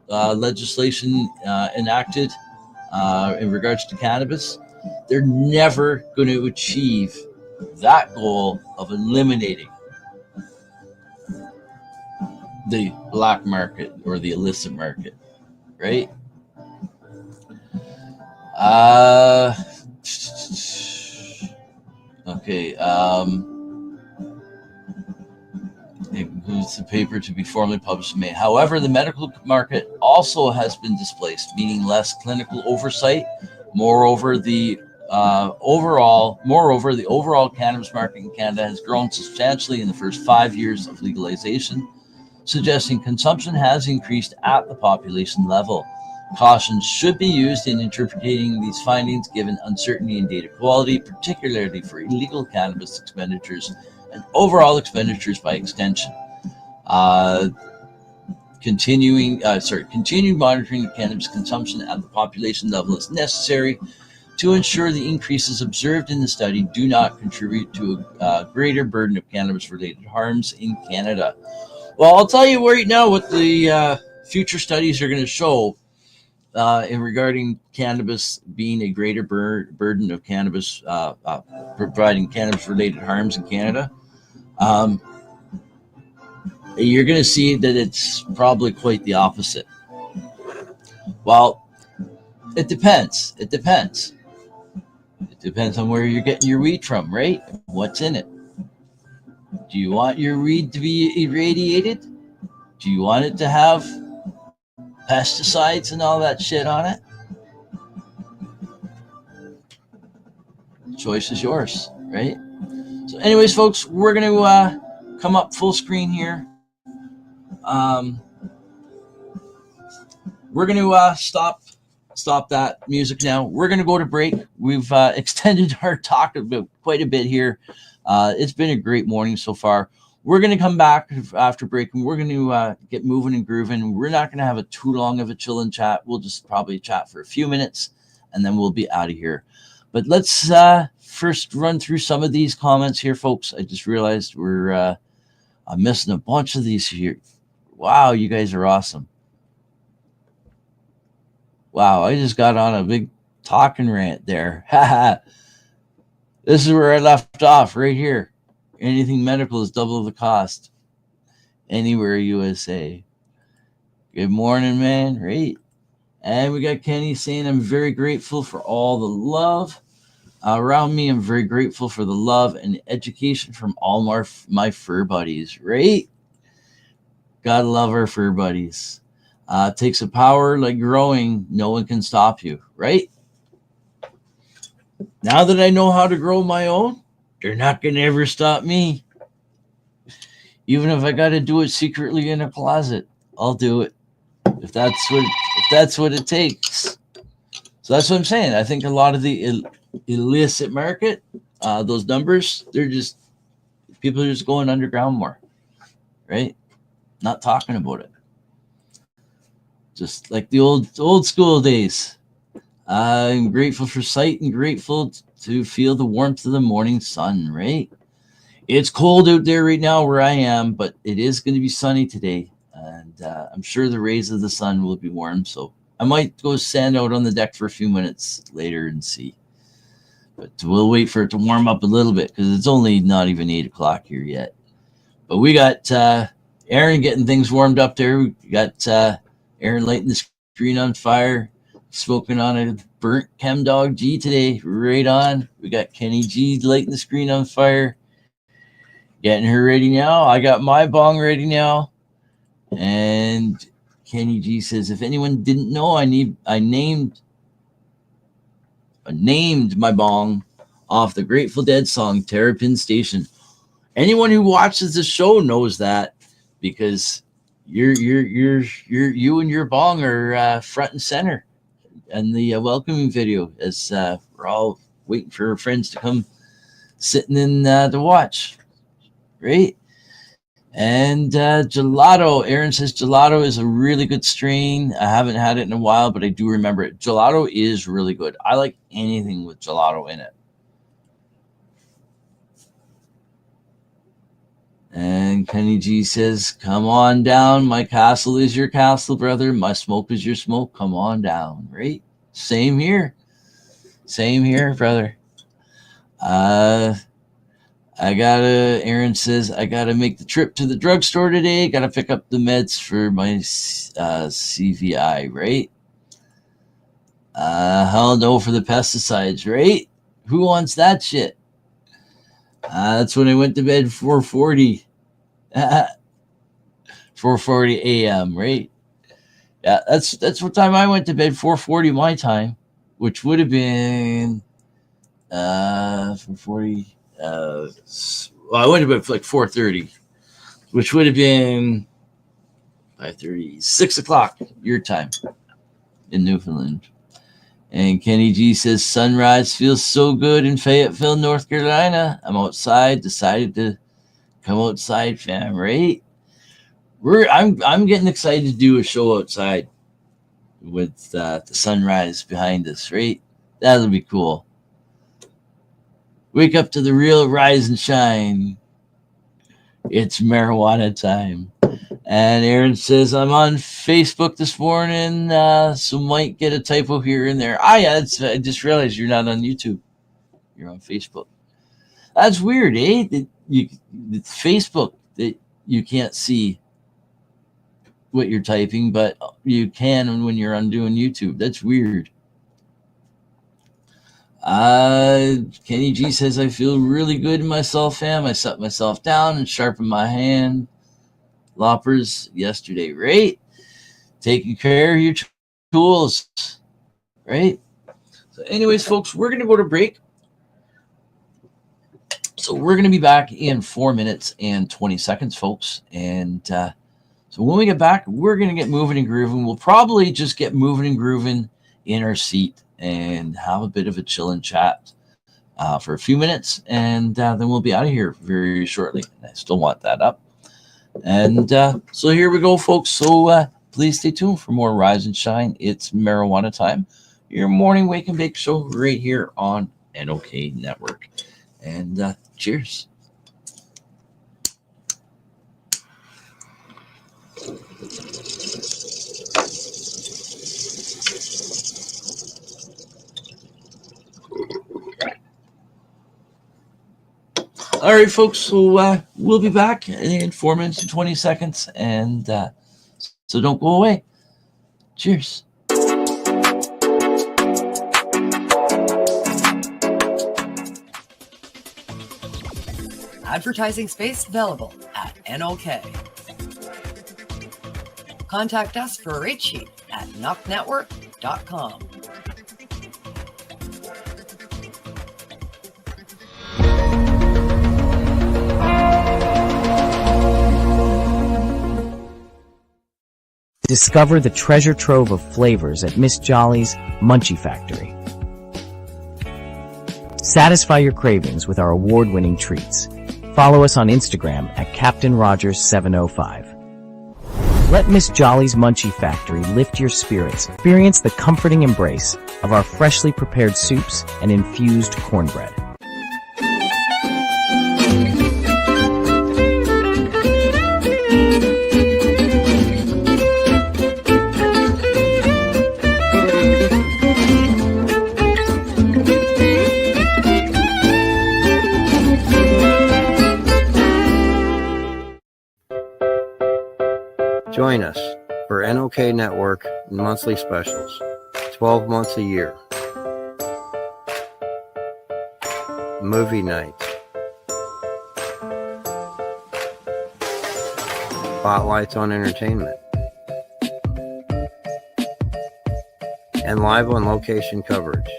Speaker 2: legislation enacted in regards to cannabis, they're never going to achieve that goal of eliminating the black market or the illicit market, right? Okay. It includes the paper to be formally published in May. However, the medical market also has been displaced, meaning less clinical oversight. Moreover, the overall cannabis market in Canada has grown substantially in the first 5 years of legalization, suggesting consumption has increased at the population level. Caution should be used in interpreting these findings given uncertainty in data quality, particularly for illegal cannabis expenditures and overall expenditures by extension. Continuing monitoring of cannabis consumption at the population level is necessary to ensure the increases observed in the study do not contribute to a greater burden of cannabis-related harms in Canada. Well, I'll tell you right now what the future studies are going to show in regarding cannabis being a greater burden of cannabis, providing cannabis-related harms in Canada. You're going to see that it's probably quite the opposite. Well, it depends. It depends on where you're getting your weed from, right? What's in it? Do you want your weed to be irradiated? Do you want it to have pesticides and all that shit on it? The choice is yours, right? So anyways, folks, we're going to come up full screen here. We're going to stop that music now. We're going to go to break. We've extended our talk quite a bit here. It's been a great morning so far. We're going to come back after break, and we're going to get moving and grooving. We're not going to have too long of a chill and chat. We'll just probably chat for a few minutes, and then we'll be out of here. But let's first run through some of these comments here, folks. I just realized I'm missing a bunch of these here. Wow, you guys are awesome. Wow, I just got on a big talking rant there. This is where I left off, right here. Anything medical is double the cost. Anywhere USA. Good morning, man. Right? And we got Kenny saying, I'm very grateful for all the love around me. I'm very grateful for the love and education from all my fur buddies. Right? Gotta love our fur buddies. Takes a power like growing. No one can stop you. Right? Now that I know how to grow my own, they're not going to ever stop me. Even if I got to do it secretly in a closet, I'll do it. If that's what it takes. So that's what I'm saying. I think a lot of the illicit market, those numbers, people are just going underground more, right? Not talking about it. just like the old school days. I'm grateful for sight and grateful to feel the warmth of the morning sun, right? It's cold out there right now where I am, but it is going to be sunny today. And I'm sure the rays of the sun will be warm. So I might go stand out on the deck for a few minutes later and see. But we'll wait for it to warm up a little bit because it's only not even 8 o'clock here yet. But we got Aaron getting things warmed up there. We got Aaron lighting the screen on fire, smoking on a burnt Chem Dog G today. Right on. We got Kenny G lighting the screen on fire, getting her ready now. I got my bong ready now. And Kenny G says, if anyone didn't know, I named my bong off the Grateful Dead song Terrapin Station. Anyone who watches the show knows that because you and your bong are front and center in the welcoming video as we're all waiting for our friends to come sitting in to watch, right? And gelato, Aaron says gelato is a really good strain. I haven't had it in a while, but I do remember it. Gelato is really good. I like anything with gelato in it. And Kenny G says, come on down. My castle is your castle, brother. My smoke is your smoke. Come on down, right? Same here. Same here, brother. Aaron says, I gotta make the trip to the drugstore today. Gotta pick up the meds for my CVI, right? Hell no for the pesticides, right? Who wants that shit? That's when I went to bed 4:40. 4:40 a.m., right? Yeah, that's what time I went to bed, 4:40 my time, which would have been 4:40. Well, I went to bed for like 4:30, which would have been 5:30, 6 o'clock your time in Newfoundland. And Kenny G says, sunrise feels so good in Fayetteville, North Carolina. I'm outside, decided to come outside, fam, right? I'm getting excited to do a show outside with the sunrise behind us, right? That'll be cool. Wake up to the real rise and shine. It's marijuana time. And Aaron says, I'm on Facebook this morning, so might get a typo here and there. I just realized you're not on YouTube. You're on Facebook. That's weird, eh? It's Facebook that you can't see what you're typing, but you can when you're on doing YouTube. That's weird. Kenny G says, I feel really good in myself, fam. I set myself down and sharpened my hand loppers yesterday, right? Taking care of your tools, right? So anyways, folks, we're going to go to break. So we're going to be back in 4 minutes and 20 seconds, folks. And so when we get back, we're going to get moving and grooving. We'll probably just get moving and grooving in our seat and have a bit of a chill and chat for a few minutes. And then we'll be out of here very shortly. I still want that up. And so here we go, folks. So please stay tuned for more Rise and Shine. It's marijuana time. Your morning wake and bake show right here on NOK Network. And cheers. All right, folks, so we'll be back in 4 minutes and 20 seconds, and so don't go away. Cheers.
Speaker 1: Advertising space available at NOK. Contact us for a rate sheet at NOKNetwork.com.
Speaker 6: Discover the treasure trove of flavors at Miss Jolly's Munchie Factory. Satisfy your cravings with our award-winning treats. Follow us on Instagram at Captain Rogers 705. Let Miss Jolly's Munchie Factory lift your spirits. Experience the comforting embrace of our freshly prepared soups and infused cornbread.
Speaker 7: Join us for NOK Network monthly specials, 12 months a year. Movie nights, spotlights on entertainment, and live on location coverage.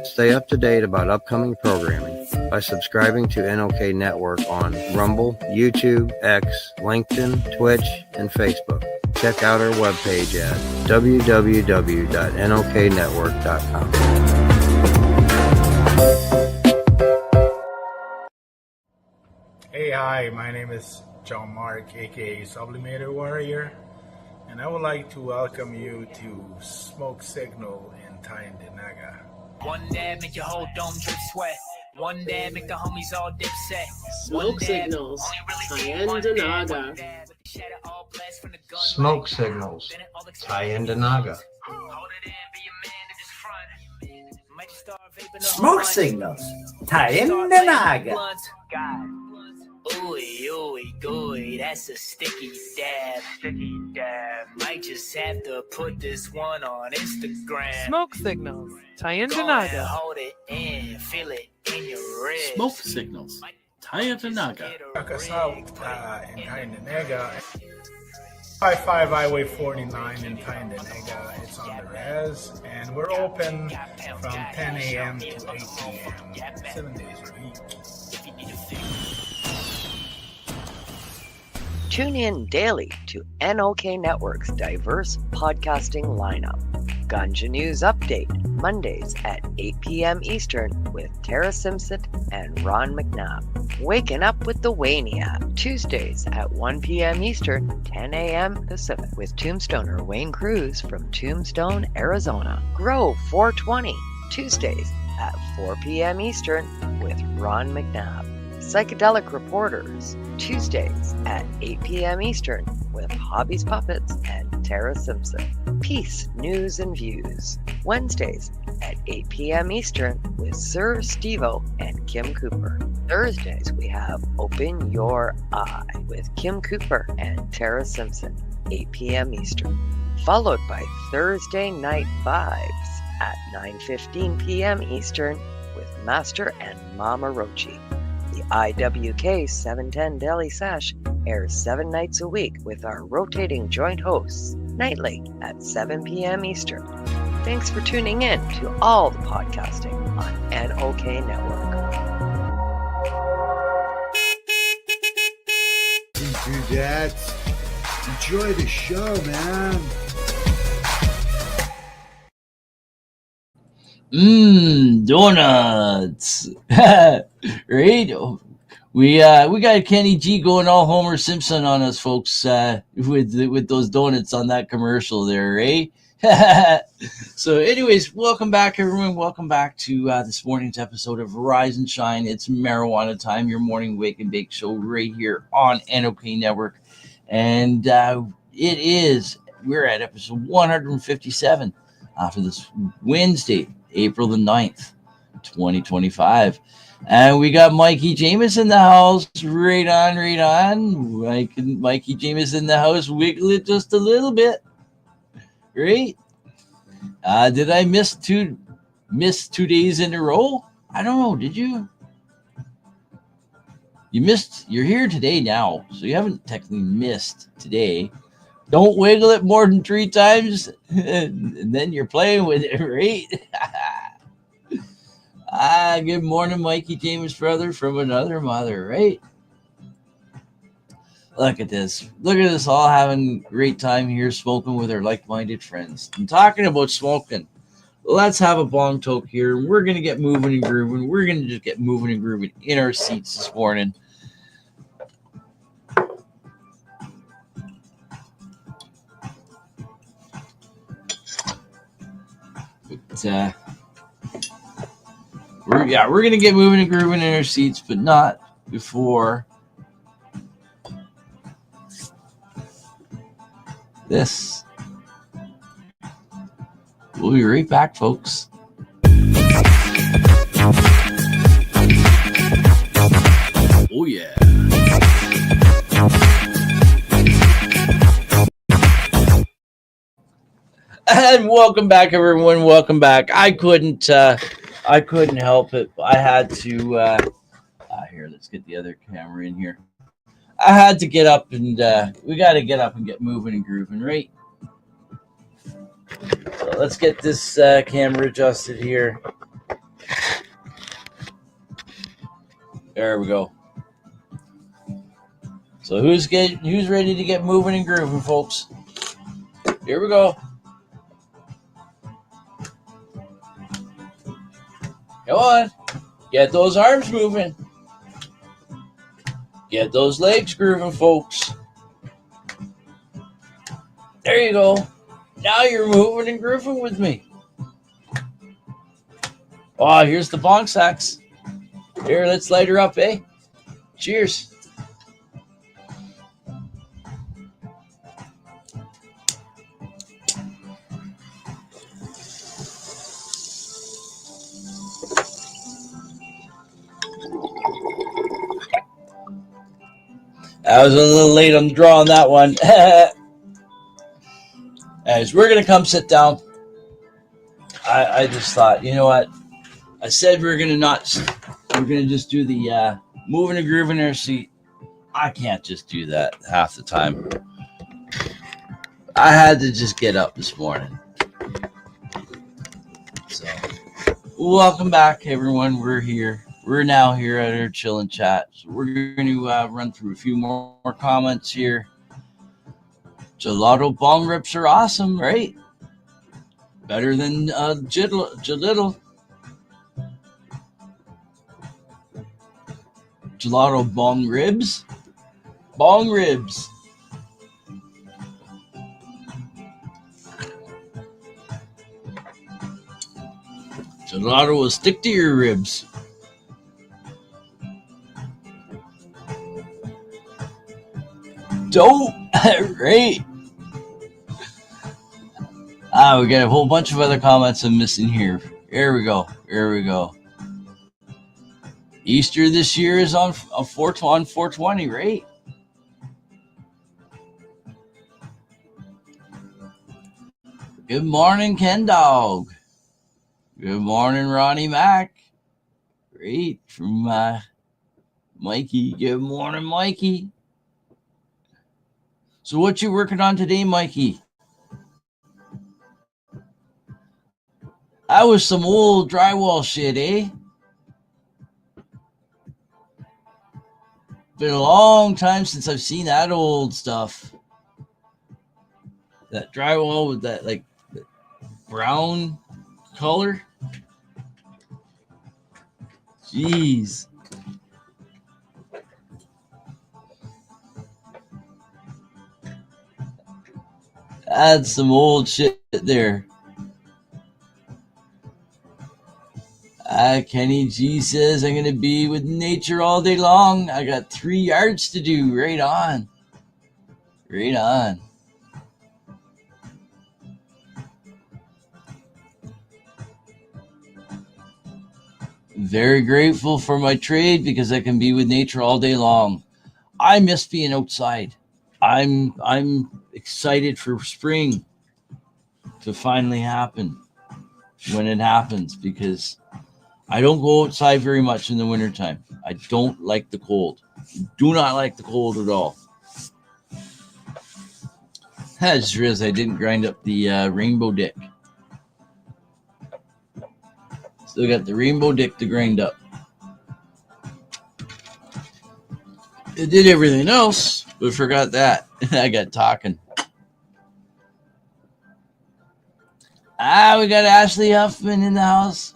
Speaker 7: Stay up to date about upcoming programming by subscribing to NOK Network on Rumble, YouTube, X, LinkedIn, Twitch, and Facebook. Check out our webpage at www.noknetwork.com.
Speaker 4: Hey, hi, my name is John Mark, aka Sublimator Warrior, and I would like to welcome you to Smoke Signal in Tyndinaga.
Speaker 8: One dab make your whole dome drip sweat. One dab make the homies all dip set.
Speaker 9: Smoke Signals, Tyndinaga.
Speaker 7: Smoke Signals, Tyndinaga.
Speaker 10: Smoke Signals, Tyndinaga.
Speaker 8: Ooey, ooey, gooey, that's a sticky dab. Sticky dab. Might just have to put this one on Instagram.
Speaker 9: Smoke Signals, Tyndinaga.
Speaker 8: Hold it in, feel it in your ribs.
Speaker 3: Smoke Signals, Tyndinaga.
Speaker 4: Check us out in Tyndinaga. 55 Highway 49 in Tyndinaga. It's on the res, and we're open from 10 a.m. to 8 p.m. 7 days a week.
Speaker 1: Tune in daily to NOK Network's diverse podcasting lineup. Ganja News Update, Mondays at 8 p.m. Eastern with Tara Simpson and Ron McNabb. Waking Up with the Waniac, Tuesdays at 1 p.m. Eastern, 10 a.m. Pacific with Tombstoner Wayne Cruz from Tombstone, Arizona. Grow 420, Tuesdays at 4 p.m. Eastern with Ron McNabb. Psychedelic Reporters, Tuesdays at 8 p.m. Eastern with Hobbies Puppets and Tara Simpson. Peace, News and Views, Wednesdays at 8 p.m. Eastern with Sir Stevo and Kim Cooper. Thursdays we have Open Your Eye with Kim Cooper and Tara Simpson, 8 p.m. Eastern. Followed by Thursday Night Vibes at 9:15 p.m. Eastern with Master and Mama Rochi. The IWK 710 Daily Sesh airs 7 nights a week with our rotating joint hosts, nightly at 7 p.m. Eastern. Thanks for tuning in to all the podcasting on NOK Network.
Speaker 11: Dudettes, enjoy the show, man.
Speaker 2: Donuts. Right? We got Kenny G going all Homer Simpson on us, folks, with those donuts on that commercial there, right? So anyways, welcome back, everyone. Welcome back to this morning's episode of Rise and Shine. It's Marijuana Time, your morning wake and bake show right here on NOK Network. And we're at episode 157 for this Wednesday, April the 9th, 2025. And we got Mikey James in the house. Right on. Mikey James in the house. Wiggle it just a little bit. Right? Did I miss two days in a row? I don't know. Did you? You're here today now, so you haven't technically missed today. Don't wiggle it more than 3 times, and then you're playing with it, right? Good morning, Mikey James' brother from another mother, right? Look at this. Look at us all having a great time here smoking with our like-minded friends. I'm talking about smoking. Let's have a bong toke here, and we're going to get moving and grooving. We're going to just get moving and grooving in our seats this morning. we're gonna get moving and grooving in our seats, but not before this. We'll be right back, folks.
Speaker 3: Oh yeah.
Speaker 2: And welcome back, everyone. Welcome back. I couldn't help it. I had to. Here, let's get the other camera in here. I had to get up and we got to get up and get moving and grooving, right? So let's get this camera adjusted here. There we go. So who's ready to get moving and grooving, folks? Here we go. Come on. Get those arms moving. Get those legs grooving, folks. There you go. Now you're moving and grooving with me. Oh, here's the bong sacks. Here, let's light her up, eh? Cheers. I was a little late on the draw on that one. As we're going to come sit down, I just thought, you know what? I said we're going to just do the moving and grooving in our seat. I can't just do that half the time. I had to just get up this morning. So, welcome back, everyone. We're here. We're now here at our chill and chat. So we're going to run through a few more comments here. Gelato bong rips are awesome, right? Better than Gelato. Gelato bong ribs. Bong ribs. Gelato will stick to your ribs. Dope. Right. We got a whole bunch of other comments I'm missing here. Here we go. Easter this year is on 420, right? Good morning, Ken Dog. Good morning, Ronnie Mac. Great from Mikey. Good morning, Mikey. So what you working on today, Mikey? That was some old drywall shit, eh? Been a long time since I've seen that old stuff. That drywall with that like brown color. Jeez. That's some old shit there. Kenny G says, I'm going to be with nature all day long. I got 3 yards to do. Right on. Right on. Very grateful for my trade because I can be with nature all day long. I miss being outside. I'm excited for spring to finally happen when it happens because I don't go outside very much in the wintertime. I don't like the cold. Do not like the cold at all. I just realized I didn't grind up the rainbow dick. Still got the rainbow dick to grind up. It did everything else, but forgot that. I got talking. We got Ashley Huffman in the house.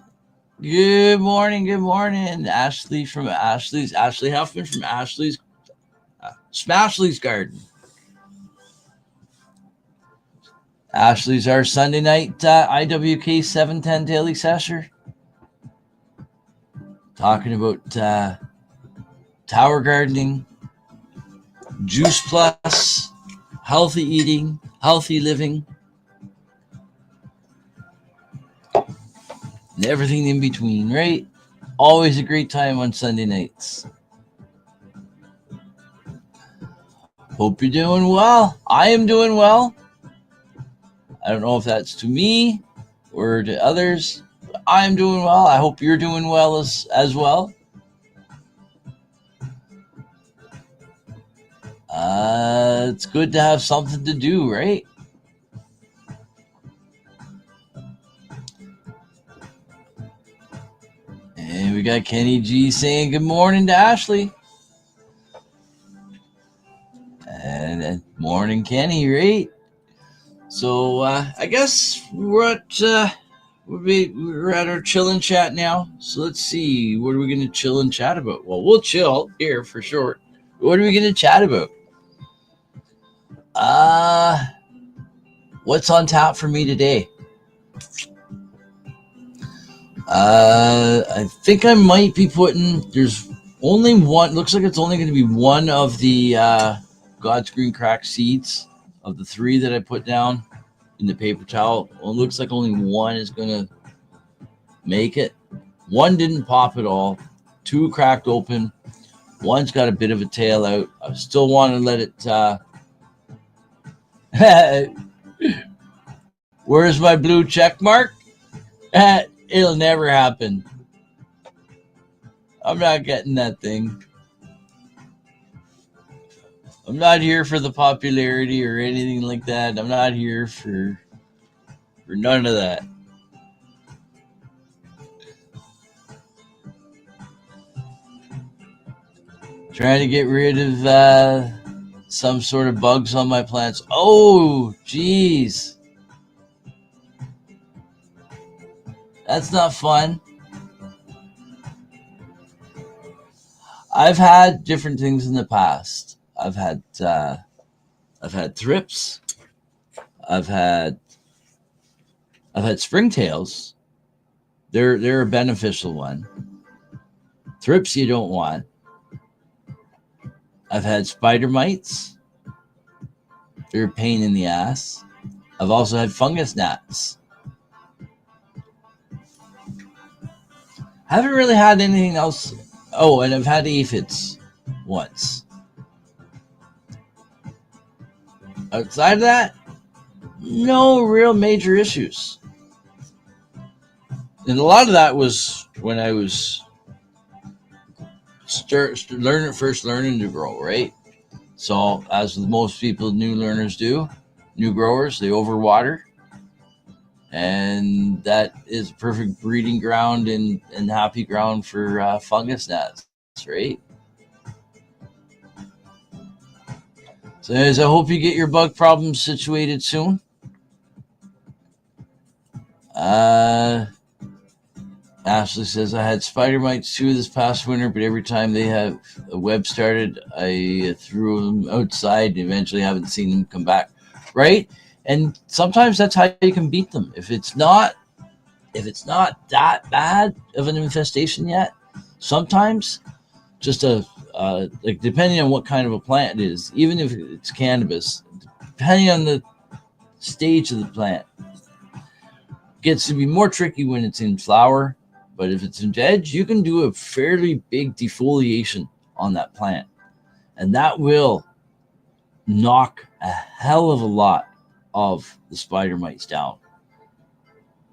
Speaker 2: Good morning, Ashley Huffman from Ashley's Garden. Ashley's our Sunday night IWK 710 Daily Session. Talking about tower gardening, Juice Plus, healthy eating, healthy living, and everything in between, right? Always a great time on Sunday nights. Hope you're doing well. I am doing well. I don't know if that's to me or to others. But I am doing well. I hope you're doing well as well. It's good to have something to do, right? And we got Kenny G saying good morning to Ashley. And morning, Kenny, right? So I guess we're at our chill and chat now. So let's see, what are we going to chill and chat about? Well, we'll chill here for sure. What are we going to chat about? What's on tap for me today? I think I might be putting, there's only one, looks like it's only going to be one of the God's Green Crack seeds of the 3 that I put down in the paper towel. Well, it looks like only one is going to make it. One didn't pop at all. 2 cracked open. One's got a bit of a tail out. I still want to let it... Where's my blue check mark? It'll never happen. I'm not getting that thing. I'm not here for the popularity or anything like that. I'm not here for none of that. Trying to get rid of some sort of bugs on my plants. Oh, geez. That's not fun. I've had different things in the past. I've had thrips. I've had springtails. They're a beneficial one. Thrips you don't want. I've had spider mites. They're a pain in the ass. I've also had fungus gnats. Haven't really had anything else. Oh, and I've had aphids once. Outside of that, no real major issues. And a lot of that was when I was first learning to grow, right? So as most people, new learners do, new growers, they overwater. And that is a perfect breeding ground and happy ground for fungus gnats, right? So anyways, I hope you get your bug problems situated soon. Ashley says, I had spider mites too this past winter, but every time they have a web started, I threw them outside and eventually haven't seen them come back, right? And sometimes that's how you can beat them. If it's not that bad of an infestation yet, sometimes just like depending on what kind of a plant it is, even if it's cannabis, depending on the stage of the plant, gets to be more tricky when it's in flower. But if it's in veg, you can do a fairly big defoliation on that plant, and that will knock a hell of a lot of the spider mites down,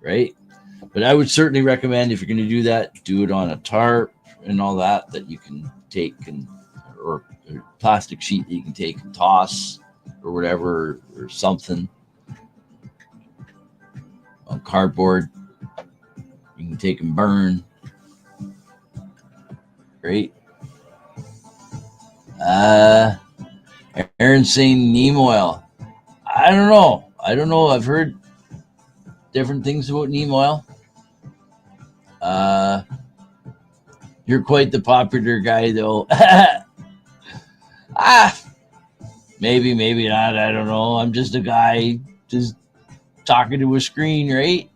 Speaker 2: right? But I would certainly recommend, if you're going to do that, do it on a tarp and all that you can take or a plastic sheet that you can take and toss or whatever, or something on cardboard you can take and burn, right? Aaron's saying neem oil. I don't know. I've heard different things about neem oil. You're quite the popular guy, though. Maybe not. I don't know. I'm just a guy just talking to a screen, right?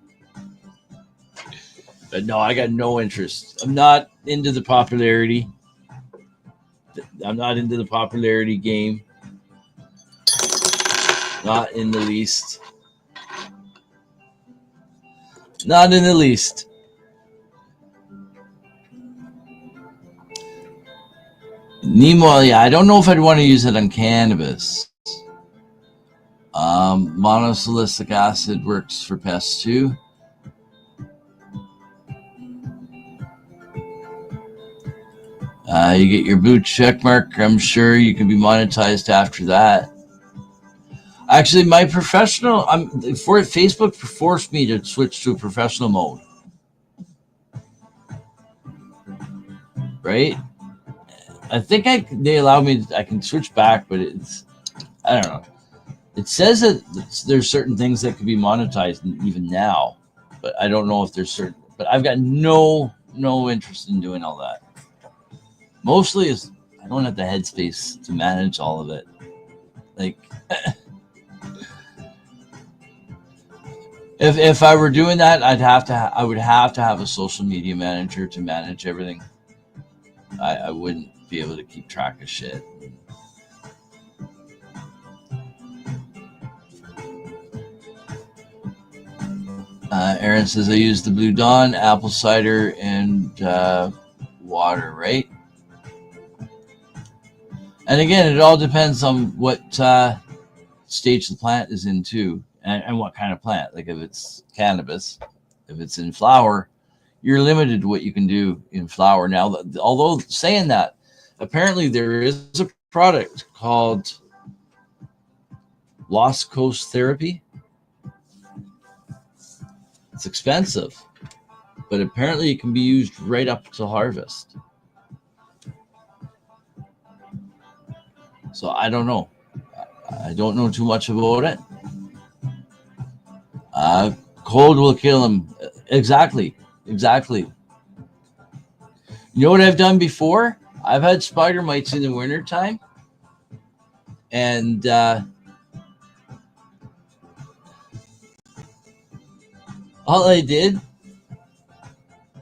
Speaker 2: But no, I got no interest. I'm not into the popularity. I'm not into the popularity game. Not in the least. Not in the least. Nemo, yeah, I don't know if I'd want to use it on cannabis. Monosilicic acid works for pests too. You get your blue check mark. I'm sure you can be monetized after that. Actually, my professional, Facebook forced me to switch to a professional mode. Right? I think they allow me. I can switch back, but I don't know. It says that there's certain things that could be monetized even now, but I don't know if there's certain. But I've got no interest in doing all that. Mostly is I don't have the headspace to manage all of it. Like, if I were doing that, I would have to have a social media manager to manage everything. I wouldn't be able to keep track of shit. Aaron says I use the Blue Dawn, apple cider, and water, right? And again, it all depends on what stage the plant is in too, and what kind of plant. Like if it's cannabis, if it's in flower, you're limited to what you can do in flower. Now, although saying that, apparently there is a product called Lost Coast Therapy. It's expensive, but apparently it can be used right up to harvest. So I don't know. I don't know too much about it. Cold will kill him. Exactly. You know what I've done before? I've had spider mites in the wintertime. And all I did,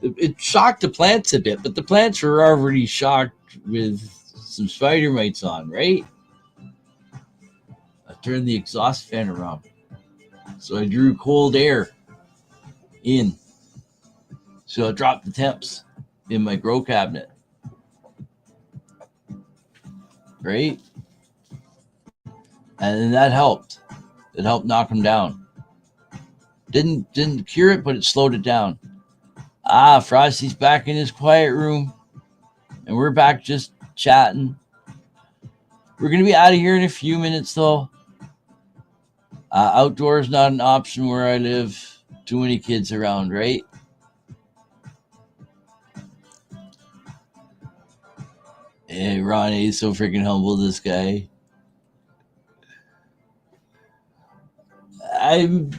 Speaker 2: it shocked the plants a bit, but the plants were already shocked with some spider mites on, right? I turned the exhaust fan around. So I drew cold air in. So I dropped the temps in my grow cabinet. Right? And that helped. It helped knock them down. Didn't cure it, but it slowed it down. Frosty's back in his quiet room. And we're back just chatting. We're going to be out of here in a few minutes, though. Outdoor is not an option where I live. Too many kids around, right? Hey, Ron, he's so freaking humble, this guy. I'm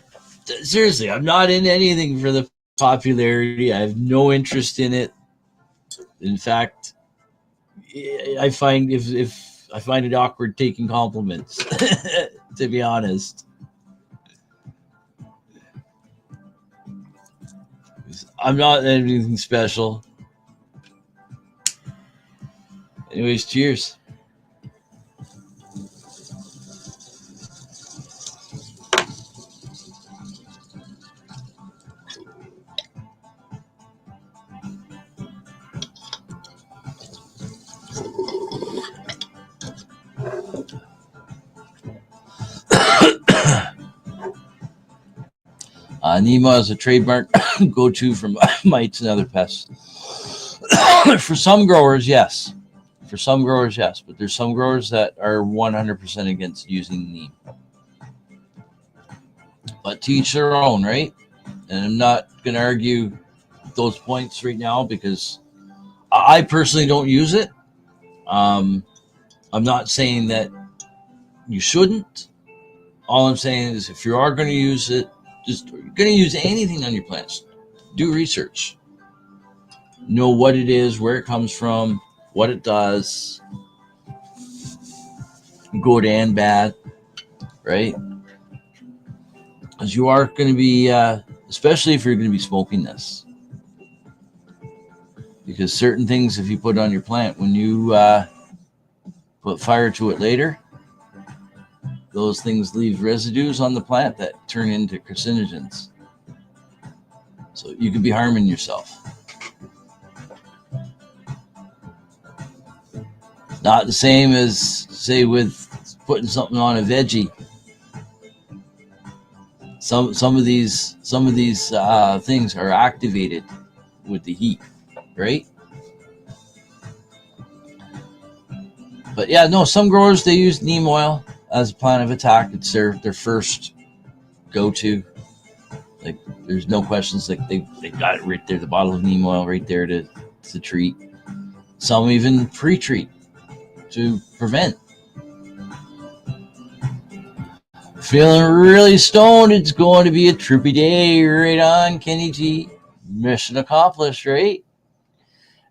Speaker 2: not in anything for the popularity. I have no interest in it. In fact, I find if I find it awkward taking compliments, to be honest. I'm not anything special. Anyways, cheers. Nema is a trademark go-to for mites and other pests. For some growers, yes. But there's some growers that are 100% against using neem. But to each their own, right? And I'm not going to argue those points right now because I personally don't use it. I'm not saying that you shouldn't. All I'm saying is if you are going to use it, just you're going to use anything on your plants, do research. Know what it is, where it comes from, what it does, good and bad, right? Because you are going to be, especially if you're going to be smoking this. Because certain things, if you put on your plant, when you put fire to it later, those things leave residues on the plant that turn into carcinogens. So you could be harming yourself. Not the same as, say, with putting something on a veggie. Some of these things are activated with the heat, right? But yeah, no, some growers, they use neem oil as a plan of attack. It's their first go-to. Like, there's no questions. Like, they got it right there, the bottle of neem oil right there to treat. Some even pre-treat to prevent. Feeling really stoned. It's going to be a trippy day. Right on, Kenny G. Mission accomplished, right?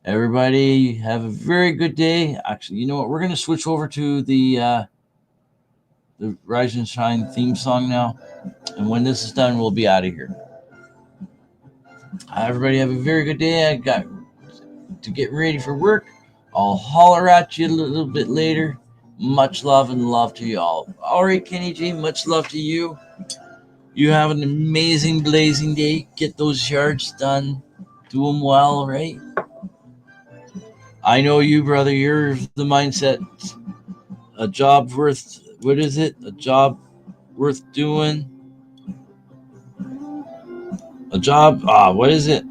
Speaker 2: Everybody have a very good day. Actually, you know what? We're going to switch over to the Rise and Shine theme song now. And when this is done, we'll be out of here. Everybody have a very good day. I got to get ready for work. I'll holler at you a little bit later. Much love and love to you all. All right, Kenny G, much love to you. You have an amazing, blazing day. Get those yards done. Do them well, right? I know you, brother. You're the mindset. A job worth, what is it? A job worth doing. A job, what is it?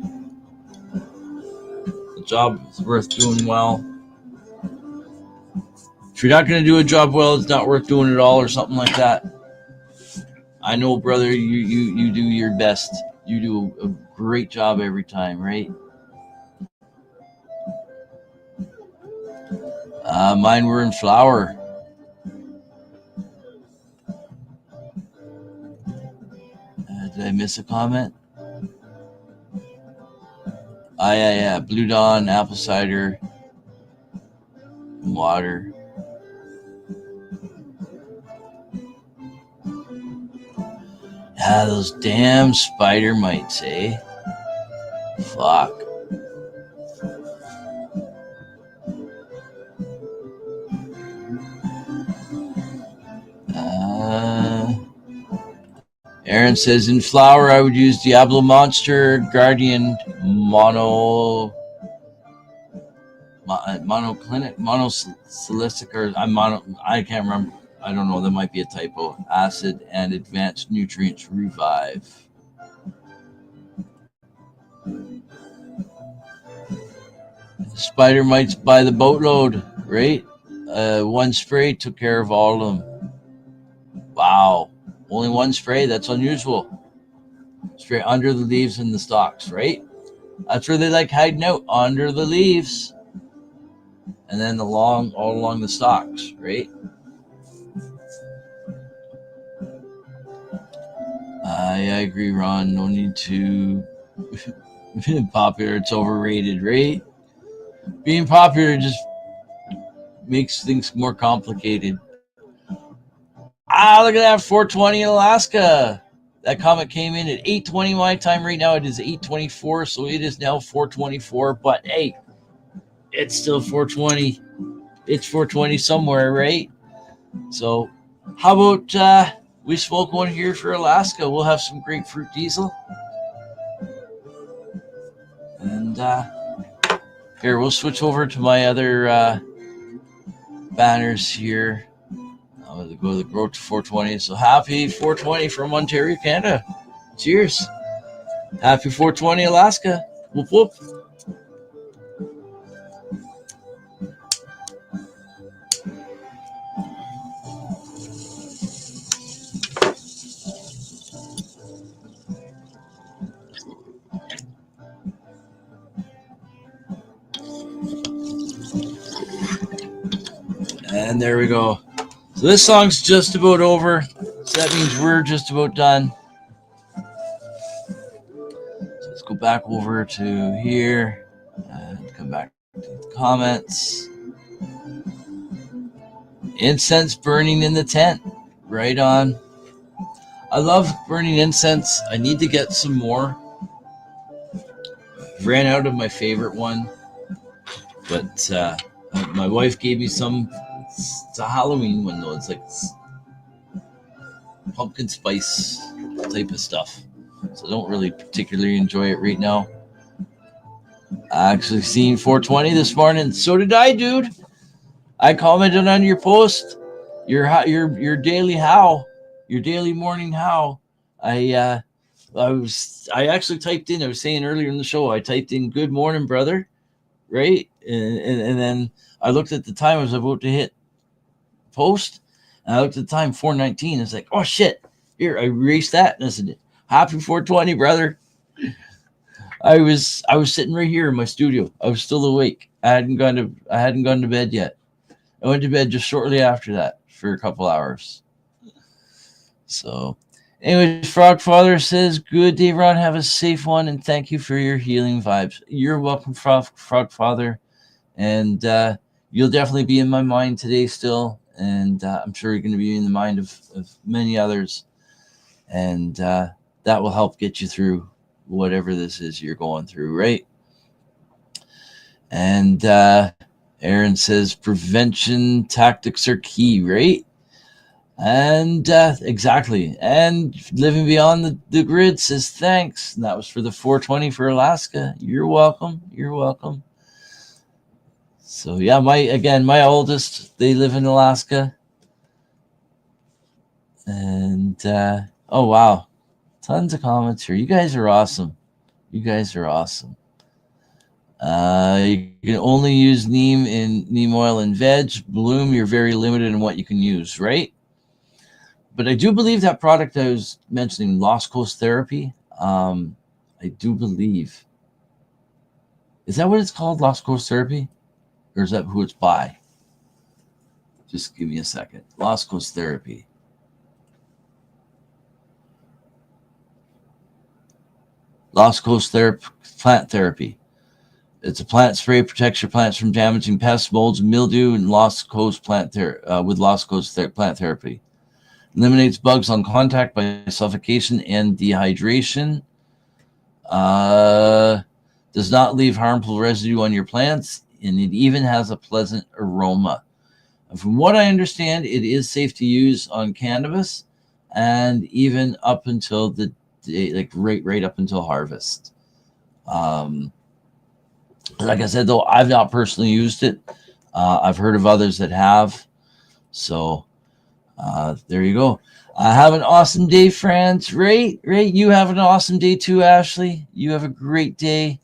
Speaker 2: A job worth doing well. If you're not going to do a job well, it's not worth doing it all, or something like that. I know, brother, you do your best. You do a great job every time, right? Mine were in flower. Did I miss a comment? Yeah. Blue Dawn, apple cider, and water. Yeah, those damn spider mites, eh? Fuck. Aaron says, in flower, I would use Diablo Monster, Guardian, monoclinic, monosilicic, or I can't remember. I don't know. That might be a typo. Acid and Advanced Nutrients Revive. Spider mites by the boatload, right? One spray took care of all of them. Wow. Only one spray? That's unusual. Spray under the leaves and the stalks, right? That's where they like hiding out, under the leaves. And then all along the stalks, right? I agree, Ron. No need to be popular. It's overrated, right? Being popular just makes things more complicated. Look at that, 420 in Alaska. That comment came in at 8:20 my time. Right now it is 8:24, so it is now 4:24. But hey, it's still 4:20. It's 4:20 somewhere, right? So how about we smoke one here for Alaska? We'll have some grapefruit diesel. And here, we'll switch over to my other banners here. I'm going to go to the Grow to 420. So happy 420 from Ontario, Canada. Cheers. Happy 420, Alaska. Whoop, whoop. And there we go. So this song's just about over. So that means we're just about done. So let's go back over to here and come back to the comments. Incense burning in the tent. Right on. I love burning incense. I need to get some more. Ran out of my favorite one, but my wife gave me some. It's a Halloween one though. It's like pumpkin spice type of stuff. So I don't really particularly enjoy it right now. I actually seen 420 this morning. So did I, dude. I commented on your post, your daily how, your daily morning how. I actually typed in. I was saying earlier in the show, I typed in "Good morning, brother," right, and then I looked at the time. I was about to hit post, and I looked at the time, 4:19. It's like, oh shit! Here, I erased that, and I said, "Happy 420, brother." I was sitting right here in my studio. I was still awake. I hadn't gone to bed yet. I went to bed just shortly after that for a couple hours. So, anyways, Frog Father says, "Good day, Ron. Have a safe one, and thank you for your healing vibes." You're welcome, Frog Father, and you'll definitely be in my mind today still, and I'm sure you're going to be in the mind of many others, and that will help get you through whatever this is you're going through, right? And Aaron says prevention tactics are key, right? And exactly. And Living Beyond the Grid says thanks. And that was for the 420 for Alaska. You're welcome. You're welcome. So yeah, my oldest, they live in Alaska. And oh wow, tons of comments here. You guys are awesome. You guys are awesome. You can only use neem oil and veg. Bloom, you're very limited in what you can use, right? But I do believe that product I was mentioning, Lost Coast Therapy, I do believe. Is that what it's called, Lost Coast Therapy? Or is that who it's by? Just give me a second. Lost Coast Therapy. Lost Coast Plant Therapy. It's a plant spray, protects your plants from damaging pests, molds, mildew, and Lost Coast plant therapy. Eliminates bugs on contact by suffocation and dehydration. Does not leave harmful residue on your plants, and it even has a pleasant aroma. And from what I understand, it is safe to use on cannabis, and even up until the day, like right up until harvest. Like I said, though, I've not personally used it. I've heard of others that have. So there you go. Have an awesome day, friends. Right? You have an awesome day too, Ashley. You have a great day.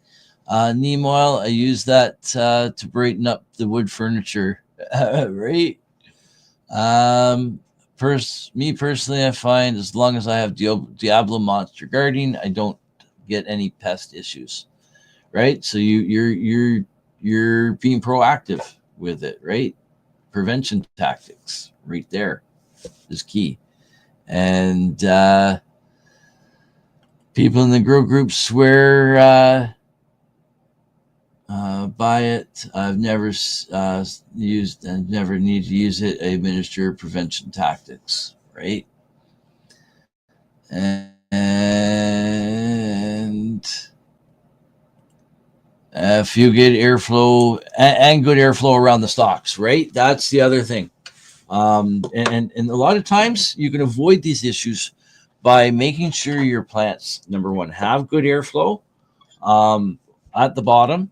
Speaker 2: Neem oil, I use that to brighten up the wood furniture. Right? Me personally, I find as long as I have Diablo Monster Guarding, I don't get any pest issues. Right? So you're being proactive with it, right? Prevention tactics right there is key. And people in the grow group swear by it. I've never used and never need to use it. I administer prevention tactics, right? And if you get airflow and good airflow around the stalks, right? That's the other thing. And a lot of times you can avoid these issues by making sure your plants, number one, have good airflow at the bottom,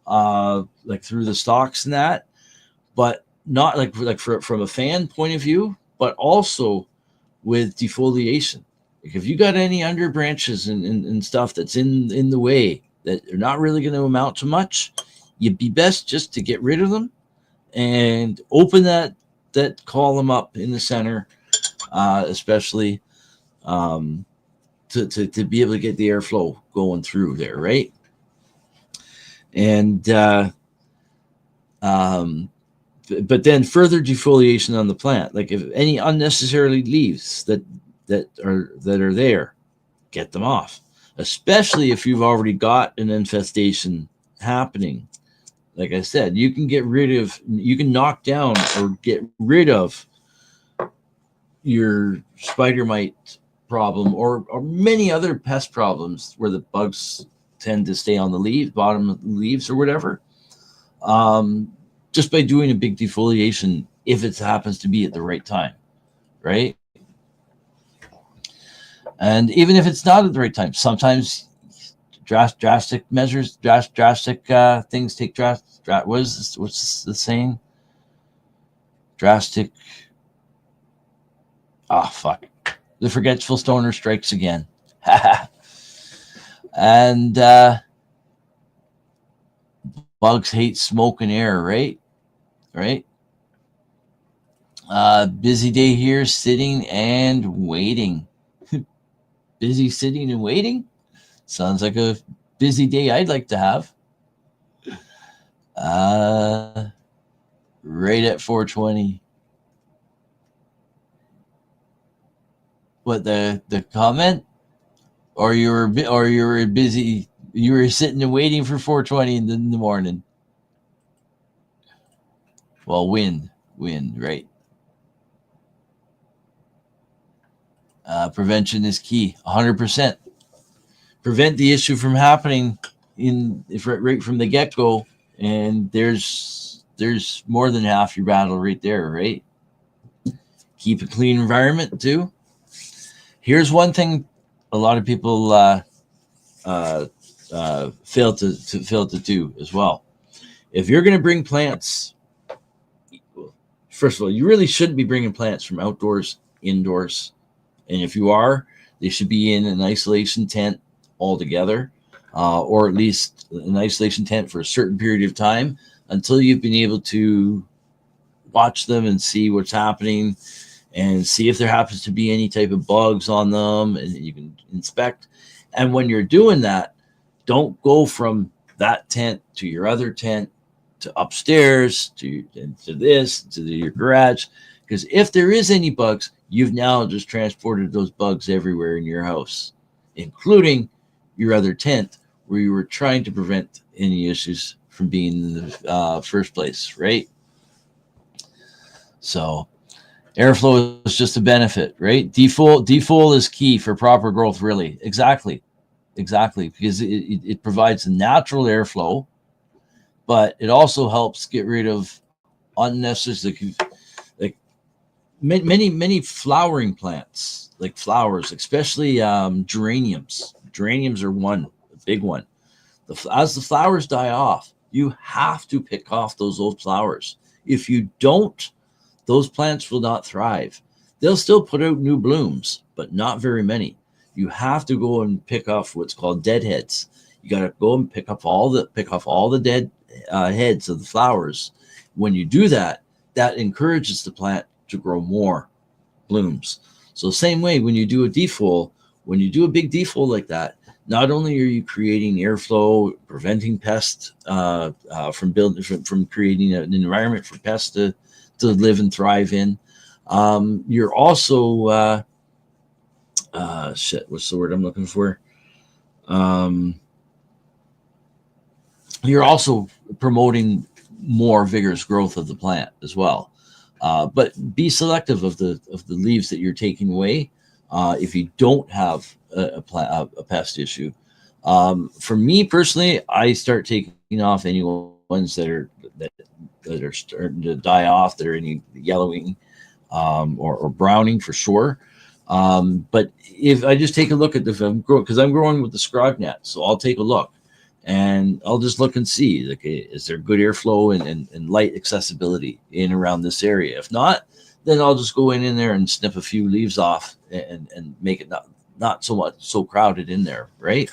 Speaker 2: like through the stalks and that, but not like from a fan point of view, but also with defoliation. Like if you got any under branches and stuff that's in the way that are not really going to amount to much, you'd be best just to get rid of them and open that column up in the center, especially to be able to get the airflow going through there, right? And but then further defoliation on the plant, like if any unnecessary leaves that are there, get them off. Especially if you've already got an infestation happening. Like I said, you can knock down or get rid of your spider mite problem or many other pest problems where the bugs tend to stay on the leaves, bottom of the leaves or whatever, just by doing a big defoliation if it happens to be at the right time, right? And even if it's not at the right time, sometimes drastic measures, drastic things take what's the saying? Drastic. Fuck. The forgetful stoner strikes again. And bugs hate smoke and air, right? Right? Busy day here, sitting and waiting. Busy sitting and waiting? Sounds like a busy day I'd like to have. Right at 4:20. What, the comment? Or you were busy? You were sitting and waiting for 4:20 in the morning. Well, wind, right? Prevention is key. 100%. Prevent the issue from happening right from the get-go, and there's more than half your battle right there, right? Keep a clean environment too. Here's one thing a lot of people fail to do as well. If you're going to bring plants, first of all, you really shouldn't be bringing plants from outdoors, indoors, and if you are, they should be in an isolation tent altogether, or at least an isolation tent for a certain period of time until you've been able to watch them and see what's happening and see if there happens to be any type of bugs on them, and you can inspect. And when you're doing that, don't go from that tent to your other tent to upstairs to this to your garage, because if there is any bugs, you've now just transported those bugs everywhere in your house, including your other tent where you were trying to prevent any issues from being in the first place, right? So airflow is just a benefit, right? Defol is key for proper growth, really. Exactly, because it provides a natural airflow, but it also helps get rid of unnecessary, like many flowering plants, like flowers, especially geraniums. Geraniums are a big one. As the flowers die off, you have to pick off those old flowers. If you don't, those plants will not thrive. They'll still put out new blooms, but not very many. You have to go and pick off what's called deadheads. You got to go and pick off all the dead heads of the flowers. When you do that, that encourages the plant to grow more blooms. So same way, when you do a defol, when you do a big defol like that, not only are you creating airflow, preventing pests from creating an environment for pests to live and thrive in, you're also what's the word I'm looking for? You're also promoting more vigorous growth of the plant as well. But be selective of the leaves that you're taking away if you don't have a pest issue. For me personally, I start taking off any ones that are starting to die off, that are any yellowing or browning for sure. But if I just take a look at because I'm growing with the scrog net, so I'll take a look and I'll just look and see, like, is there good airflow and light accessibility in around this area? If not, then I'll just go in there and snip a few leaves off and make it not so crowded in there, right?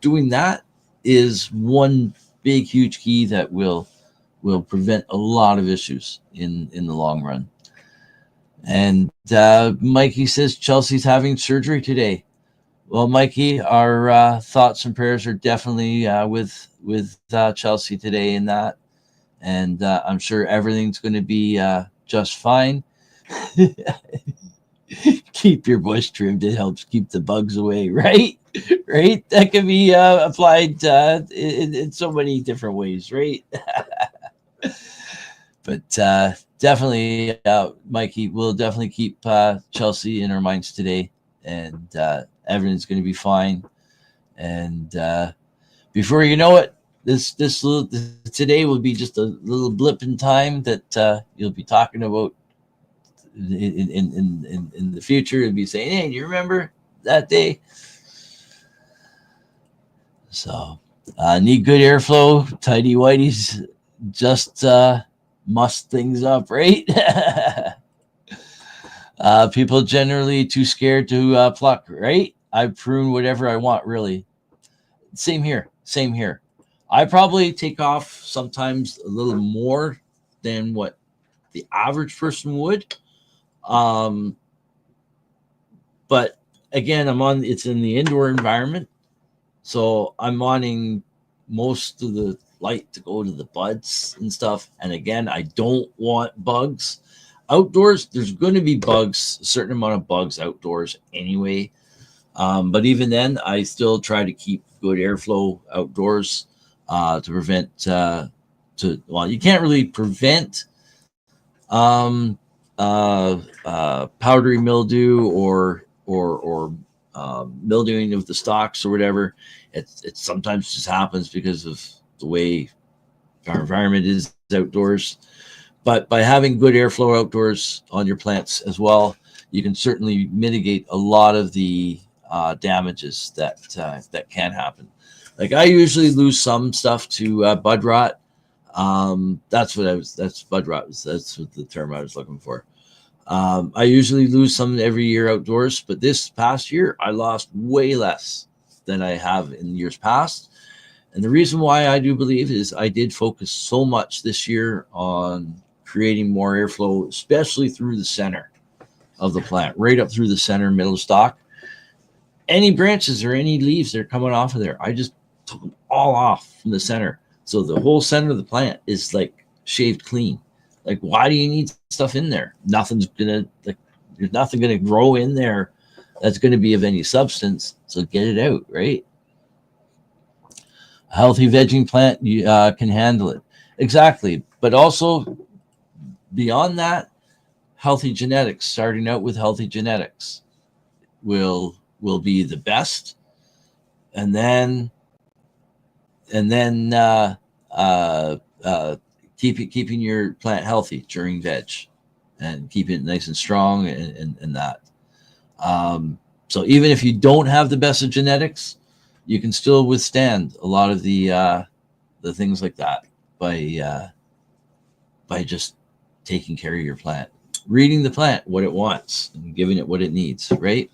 Speaker 2: Doing that is one big, huge key that will prevent a lot of issues in the long run. And Mikey says Chelsea's having surgery today. Well, Mikey, our thoughts and prayers are definitely with Chelsea today in that. And I'm sure everything's going to be just fine. Keep your bush trimmed. It helps keep the bugs away, right? Right? That can be applied in so many different ways, right? But definitely, Mikey, we'll definitely keep Chelsea in our minds today, and everything's going to be fine. And before you know it, this today will be just a little blip in time that you'll be talking about in the future, and be saying, "Hey, do you remember that day?" So, need good airflow. Tidy whities just must things up, right? People generally too scared to pluck, right? I prune whatever I want, really. Same here. I probably take off sometimes a little more than what the average person would. But again, it's in the indoor environment. So I'm wanting most of the light to go to the buds and stuff. And again, I don't want bugs. Outdoors, there's going to be bugs, a certain amount of bugs outdoors anyway. But even then, I still try to keep good airflow outdoors to prevent, you can't really prevent powdery mildew or mildewing of the stalks or whatever. It sometimes just happens because of the way our environment is outdoors. But by having good airflow outdoors on your plants as well, you can certainly mitigate a lot of the damages that can happen. Like I usually lose some stuff to bud rot. That's bud rot. That's what the term I was looking for. I usually lose some every year outdoors, but this past year I lost way less than I have in years past. And the reason why I do believe is I did focus so much this year on creating more airflow, especially through the center of the plant, right up through the center, middle of stalk. Any branches or any leaves that are coming off of there, I just took them all off from the center. So the whole center of the plant is like shaved clean. Like, why do you need stuff in there? There's nothing gonna grow in there that's gonna be of any substance. So get it out, right? A healthy vegging plant can handle it. Exactly. But also beyond that, healthy genetics, starting out with healthy genetics will be the best. And then keeping your plant healthy during veg and keep it nice and strong and that. So even if you don't have the best of genetics, you can still withstand a lot of the things like that by just taking care of your plant, reading the plant, what it wants, and giving it what it needs, right?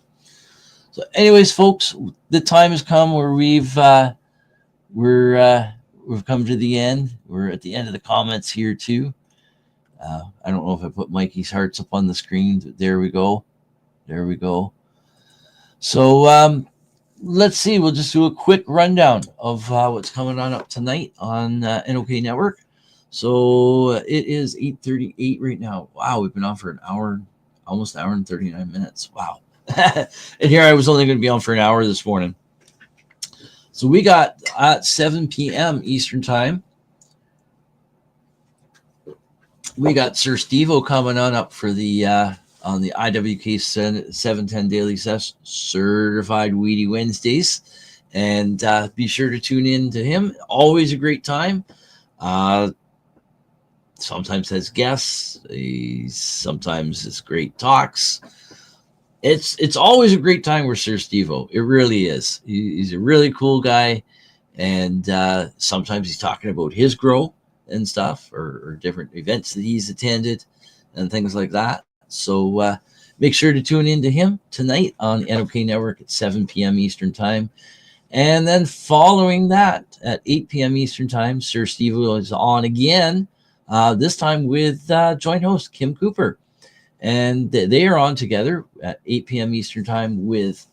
Speaker 2: So anyways, folks, the time has come where we've come to the end. We're at the end of the comments here too. I don't know if I put Mikey's hearts up on the screen. But there we go. So let's see. We'll just do a quick rundown of what's coming on up tonight on NOK Network. So it is 8:38 right now. Wow, we've been on for an hour, almost an hour and 39 minutes. Wow. And here I was only going to be on for an hour this morning. So we got at 7 p.m. Eastern time, we got Sir Steve-O coming on up for the on the IWK 710 Daily Session Certified Weedy Wednesdays, and be sure to tune in to him. Always a great time. Sometimes has guests. Sometimes it's great talks. It's always a great time with Sir Steve-O. It really is. He's a really cool guy, and sometimes he's talking about his grow and stuff, or different events that he's attended and things like that. So make sure to tune in to him tonight on NOK Network at 7 p.m. Eastern time. And then following that at 8 p.m. Eastern time, Sir Steve-O is on again, this time with joint host Kim Cooper. And they are on together at 8 p.m. Eastern time with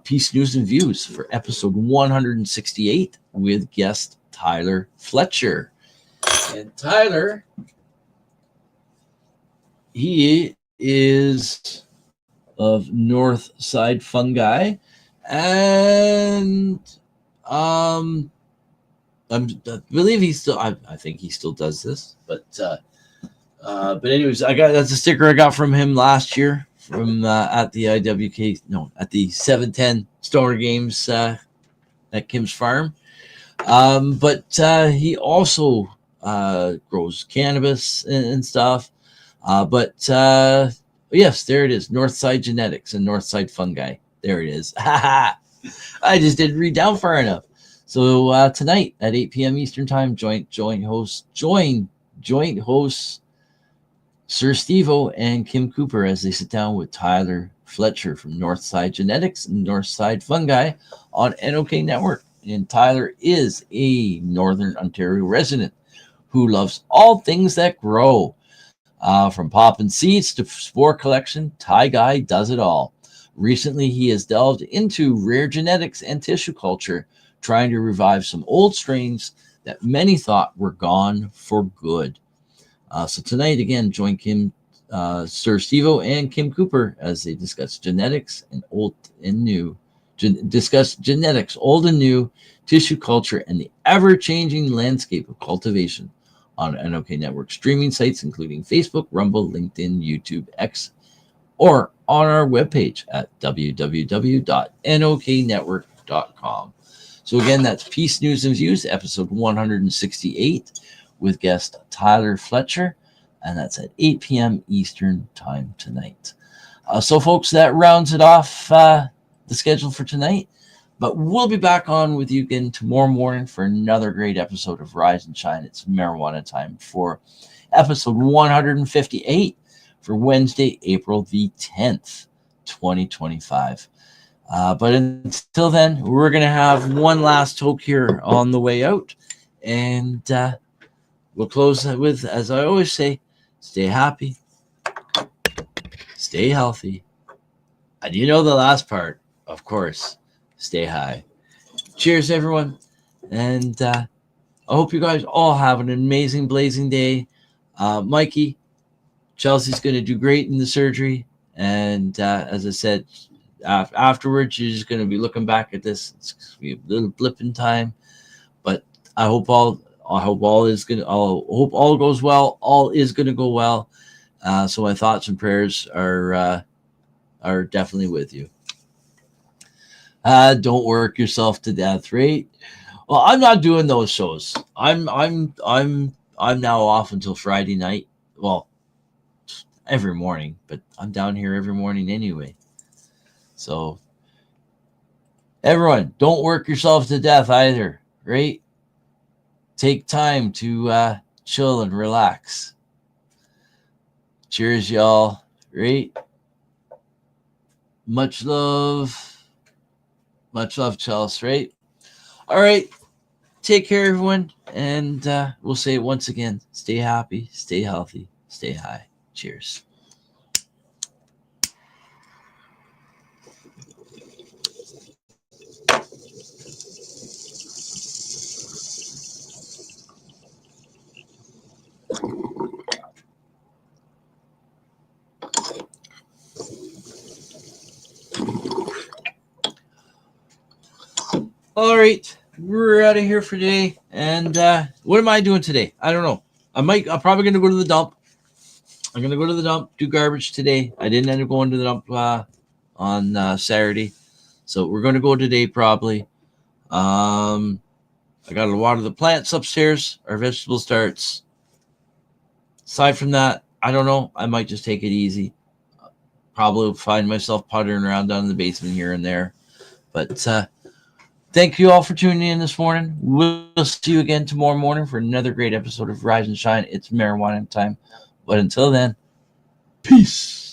Speaker 2: Peace News and Views for episode 168 with guest Tyler Fletcher. And Tyler, he is of North Side Fungi, and I believe he still, I think he still does this, but But anyways, that's a sticker I got from him last year from at the 710 Stoner Games at Kim's Farm. But he also grows cannabis and stuff. Yes, there it is. Northside Genetics and Northside Fungi. There it is. I just didn't read down far enough. So tonight at 8 p.m. Eastern Time, joint hosts Sir Steve-O and Kim Cooper as they sit down with Tyler Fletcher from Northside Genetics and Northside Fungi on NOK Network. And Tyler is a Northern Ontario resident who loves all things that grow. From popping seeds to spore collection, Ty Guy does it all. Recently, he has delved into rare genetics and tissue culture, trying to revive some old strains that many thought were gone for good. So tonight, again, join Sir Steve-O and Kim Cooper as they discuss genetics and old and new. Discuss genetics, old and new, tissue culture, and the ever-changing landscape of cultivation on NOK Network streaming sites, including Facebook, Rumble, LinkedIn, YouTube, X, or on our webpage at www.noknetwork.com. So again, that's Peace, News, and Views, episode 168, with guest Tyler Fletcher, and that's at 8 p.m. Eastern Time tonight. So folks, that rounds it off the schedule for tonight. But we'll be back on with you again tomorrow morning for another great episode of Rise and Shine. It's Marijuana Time for episode 158 for Wednesday, April the 10th, 2025. But until then, we're going to have one last toke here on the way out. And we'll close with, as I always say, stay happy, stay healthy. And you know the last part, of course. Stay high. Cheers, everyone. And I hope you guys all have an amazing, blazing day. Mikey, Chelsea's going to do great in the surgery. And as I said, afterwards, you're just going to be looking back at this. It's going to be a little blip in time. But I hope all goes well. All is going to go well. So my thoughts and prayers are definitely with you. Don't work yourself to death, right? Well, I'm not doing those shows. I'm now off until Friday night. Well, every morning, but I'm down here every morning anyway. So everyone, don't work yourself to death either, right? Take time to chill and relax. Cheers, y'all, right? Much love. Much love, Chelsea, right? All right. Take care, everyone. And we'll say it once again. Stay happy, stay healthy, stay high. Cheers. All right, we're out of here for today. And what am I doing today? I don't know. I'm probably going to go to the dump. I'm going to go to the dump, do garbage today. I didn't end up going to the dump on Saturday. So we're going to go today probably. I got to water the plants upstairs. Our vegetable starts. Aside from that, I don't know. I might just take it easy. Probably find myself puttering around down in the basement here and there. But thank you all for tuning in this morning. We'll see you again tomorrow morning for another great episode of Rise and Shine. It's marijuana time. But until then, peace.